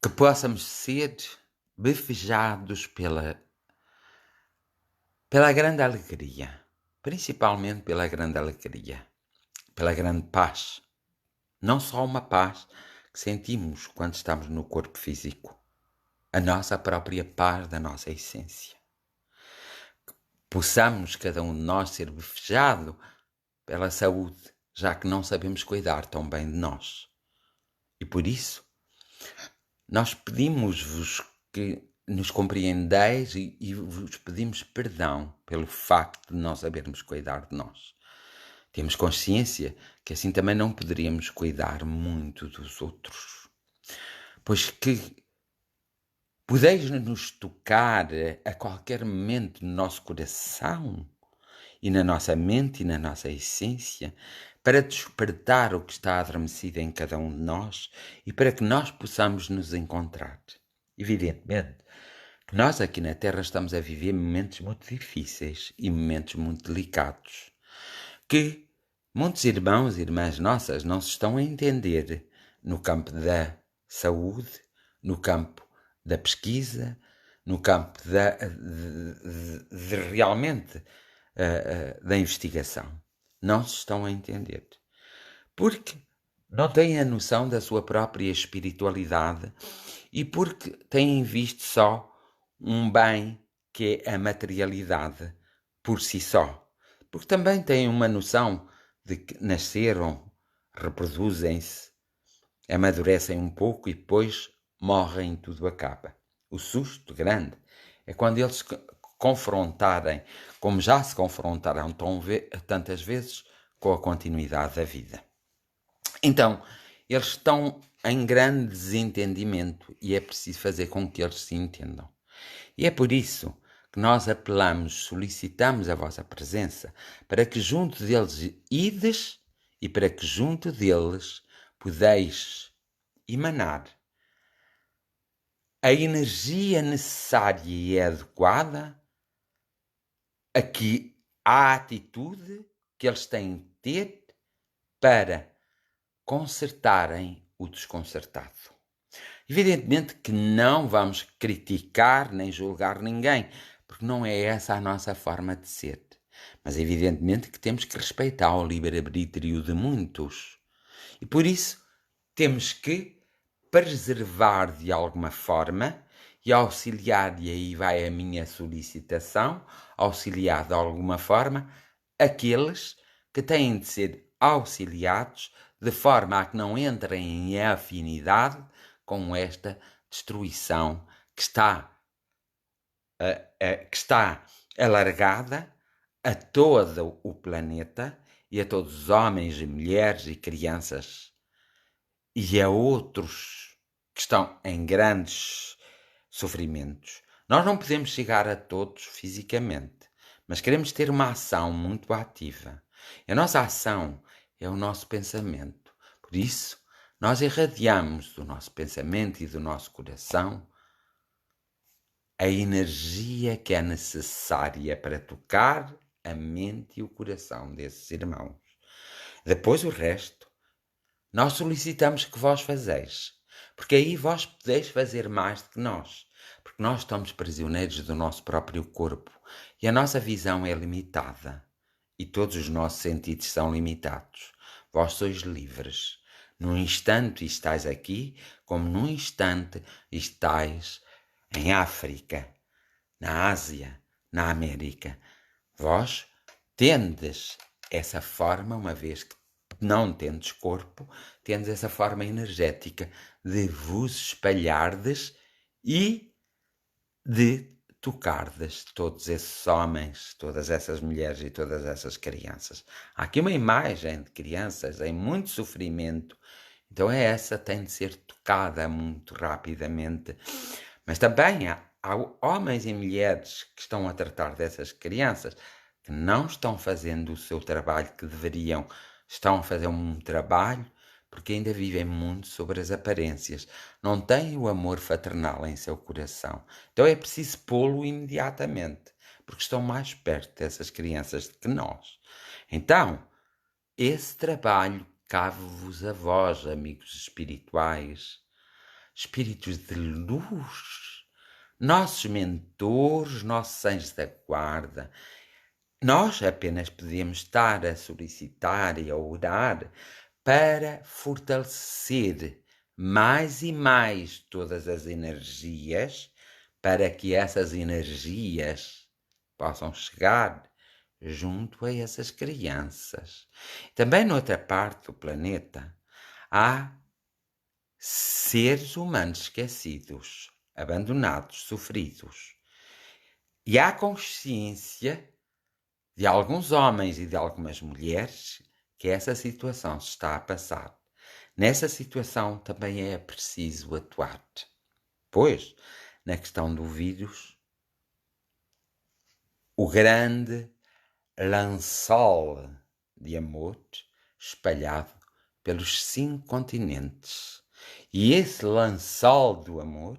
Que possamos ser befejados pela grande alegria, principalmente pela grande alegria, pela grande paz. Não só uma paz que sentimos quando estamos no corpo físico, a nossa própria paz da nossa essência. Possamos, cada um de nós, ser befejado pela saúde, já que não sabemos cuidar tão bem de nós. E por isso, nós pedimos-vos que nos compreendeis e vos pedimos perdão pelo facto de não sabermos cuidar de nós. Temos consciência que assim também não poderíamos cuidar muito dos outros. Pois que podeis nos tocar a qualquer momento no nosso coração e na nossa mente e na nossa essência para despertar o que está adormecido em cada um de nós e para que nós possamos nos encontrar. Evidentemente, que nós aqui na Terra estamos a viver momentos muito difíceis e momentos muito delicados, que muitos irmãos e irmãs nossas não se estão a entender no campo da saúde, no campo da pesquisa, no campo de realmente da investigação. Não se estão a entender. Porque não têm a noção da sua própria espiritualidade e porque têm visto só um bem que é a materialidade por si só, porque também têm uma noção de que nasceram, reproduzem-se, amadurecem um pouco e depois morrem e tudo acaba. O susto grande é quando eles se confrontarem, como já se confrontaram tantas vezes, com a continuidade da vida. Então, eles estão em grande desentendimento e é preciso fazer com que eles se entendam. E é por isso que nós apelamos, solicitamos a vossa presença, para que junto deles ides e para que junto deles podeis emanar a energia necessária e adequada a que a atitude que eles têm de ter para consertarem o desconcertado. Evidentemente que não vamos criticar nem julgar ninguém, porque não é essa a nossa forma de ser. Mas evidentemente que temos que respeitar o livre-arbítrio de muitos. E por isso temos que preservar de alguma forma e auxiliar, e aí vai a minha solicitação, auxiliar de alguma forma aqueles que têm de ser auxiliados de forma a que não entrem em afinidade com esta destruição que está alargada a todo o planeta e a todos os homens e mulheres e crianças e a outros que estão em grandes sofrimentos. Nós não podemos chegar a todos fisicamente, mas queremos ter uma ação muito ativa. A nossa ação é o nosso pensamento. Por isso, nós irradiamos do nosso pensamento e do nosso coração a energia que é necessária para tocar a mente e o coração desses irmãos. Depois o resto, nós solicitamos que vós fazeis, porque aí vós podeis fazer mais do que nós, porque nós estamos prisioneiros do nosso próprio corpo e a nossa visão é limitada e todos os nossos sentidos são limitados. Vós sois livres. Num instante estáis aqui, como num instante estáis em África, na Ásia, na América. Vós tendes essa forma, uma vez que não tendes corpo, tendes essa forma energética de vos espalhardes e de tocardes todos esses homens, todas essas mulheres e todas essas crianças. Há aqui uma imagem de crianças em muito sofrimento, então essa tem de ser tocada muito rapidamente. Mas também há homens e mulheres que estão a tratar dessas crianças que não estão fazendo o seu trabalho que deveriam, estão a fazer um trabalho porque ainda vivem muito sobre as aparências, não têm o amor fraternal em seu coração. Então é preciso pô-lo imediatamente, porque estão mais perto dessas crianças do que nós. Então, esse trabalho cabe-vos a vós, amigos espirituais, espíritos de luz, nossos mentores, nossos anjos da guarda. Nós apenas podemos estar a solicitar e a orar para fortalecer mais e mais todas as energias, para que essas energias possam chegar junto a essas crianças. Também noutra parte do planeta há seres humanos esquecidos, abandonados, sofridos. E há consciência de alguns homens e de algumas mulheres que essa situação se está a passar. Nessa situação também é preciso atuar. Pois, na questão do vírus, o grande lençol de amor espalhado pelos 5 continentes. E esse lençol do amor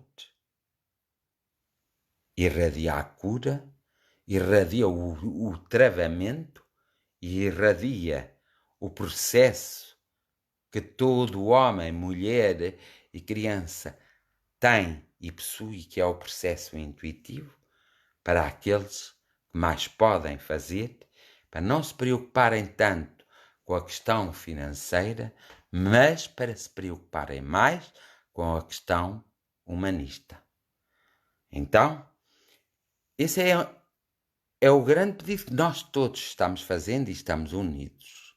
irradia a cura, irradia o travamento e irradia o processo que todo homem, mulher e criança tem e possui, que é o processo intuitivo, para aqueles que mais podem fazer, para não se preocuparem tanto com a questão financeira, mas para se preocuparem mais com a questão humanista. Então, esse é é o grande pedido que nós todos estamos fazendo e estamos unidos.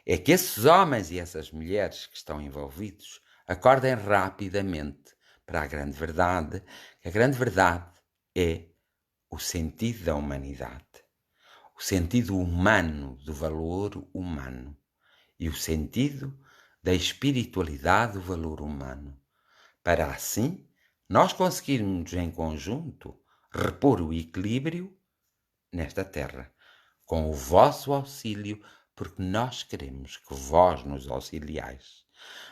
É que esses homens e essas mulheres que estão envolvidos acordem rapidamente para a grande verdade, que a grande verdade é o sentido da humanidade, o sentido humano, do valor humano e o sentido da espiritualidade do valor humano, para assim nós conseguirmos em conjunto repor o equilíbrio nesta terra, com o vosso auxílio, porque nós queremos que vós nos auxiliais.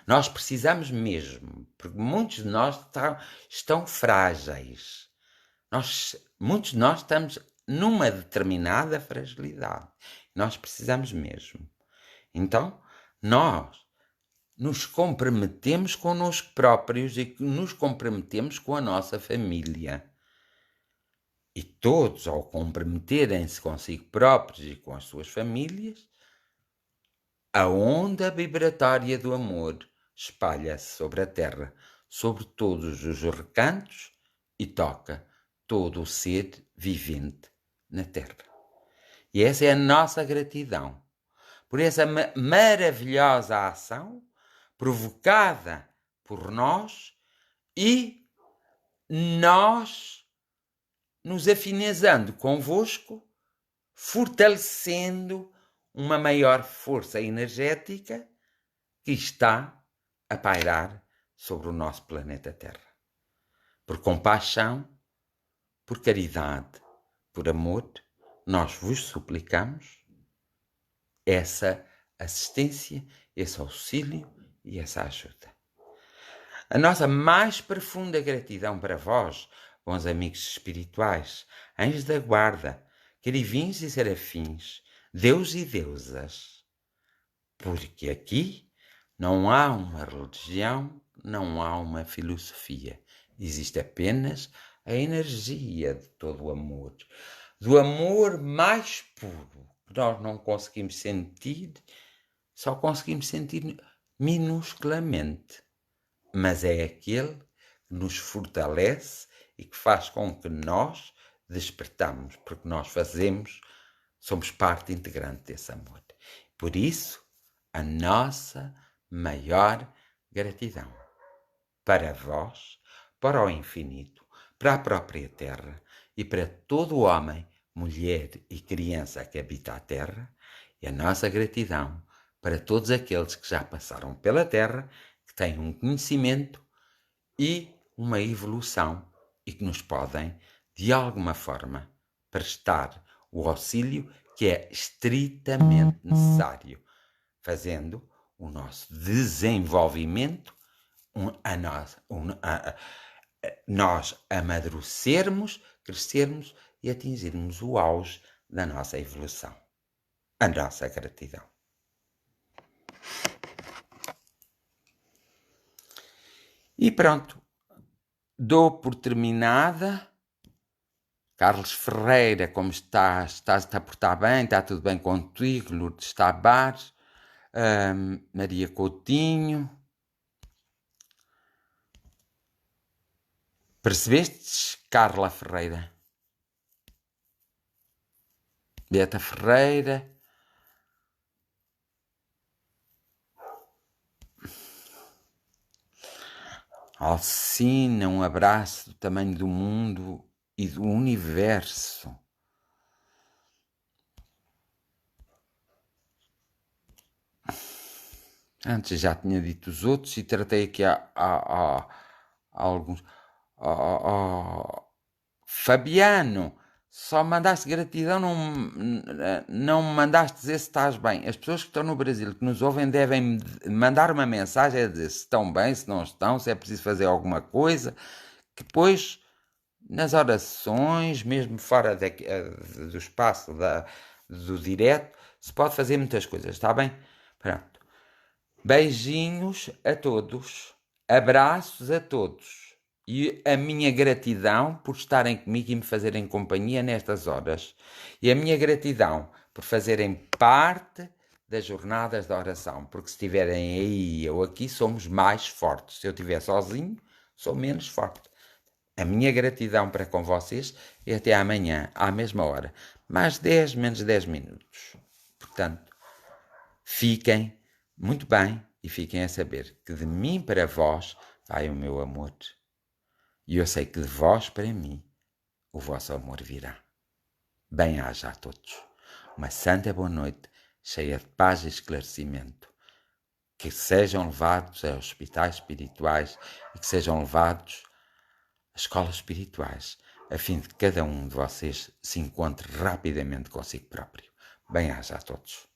Nós precisamos mesmo, porque muitos de nós estão frágeis. Muitos de nós estamos numa determinada fragilidade. Nós precisamos mesmo. Então, nós nos comprometemos connosco próprios e nos comprometemos com a nossa família. E todos, ao comprometerem-se consigo próprios e com as suas famílias, a onda vibratória do amor espalha-se sobre a terra, sobre todos os recantos e toca todo o ser vivente na terra. E essa é a nossa gratidão por essa maravilhosa ação provocada por nós e nós nos afinizando convosco, fortalecendo uma maior força energética que está a pairar sobre o nosso planeta Terra. Por compaixão, por caridade, por amor, nós vos suplicamos essa assistência, esse auxílio e essa ajuda. A nossa mais profunda gratidão para vós, bons amigos espirituais, anjos da guarda, querubins e serafins, deuses e deusas, porque aqui não há uma religião, não há uma filosofia, existe apenas a energia de todo o amor, do amor mais puro, que nós não conseguimos sentir, só conseguimos sentir minusculamente, mas é aquele que nos fortalece e que faz com que nós despertamos, porque nós somos parte integrante desse amor. Por isso, a nossa maior gratidão para vós, para o infinito, para a própria Terra e para todo homem, mulher e criança que habita a Terra, e a nossa gratidão para todos aqueles que já passaram pela Terra, que têm um conhecimento e uma evolução e que nos podem, de alguma forma, prestar o auxílio que é estritamente necessário, fazendo o nosso desenvolvimento, nós amadurecermos, crescermos e atingirmos o auge da nossa evolução. A nossa gratidão. E pronto, dou por terminada. Carlos Ferreira, como estás a portar bem? Está tudo bem contigo? Lourdes Tavares, Maria Coutinho. Percebestes, Carla Ferreira? Beata Ferreira. Alcina, um abraço do tamanho do mundo e do universo. Antes já tinha dito os outros e tratei aqui a alguns. Fabiano, só mandaste gratidão, não mandaste dizer se estás bem. As pessoas que estão no Brasil, que nos ouvem, devem mandar uma mensagem a dizer se estão bem, se não estão, se é preciso fazer alguma coisa, que depois, nas orações, mesmo fora do espaço do direto, se pode fazer muitas coisas, está bem? Pronto. Beijinhos a todos, abraços a todos. E a minha gratidão por estarem comigo e me fazerem companhia nestas horas. E a minha gratidão por fazerem parte das jornadas da oração. Porque se estiverem aí ou aqui, somos mais fortes. Se eu estiver sozinho, sou menos forte. A minha gratidão para com vocês é até amanhã, à mesma hora. Mais 10, menos 10 minutos. Portanto, fiquem muito bem e fiquem a saber que de mim para vós vai o meu amor. E eu sei que de vós para mim o vosso amor virá. Bem-aja a todos. Uma santa boa noite, cheia de paz e esclarecimento. Que sejam levados a hospitais espirituais e que sejam levados a escolas espirituais, a fim de que cada um de vocês se encontre rapidamente consigo próprio. Bem-aja a todos.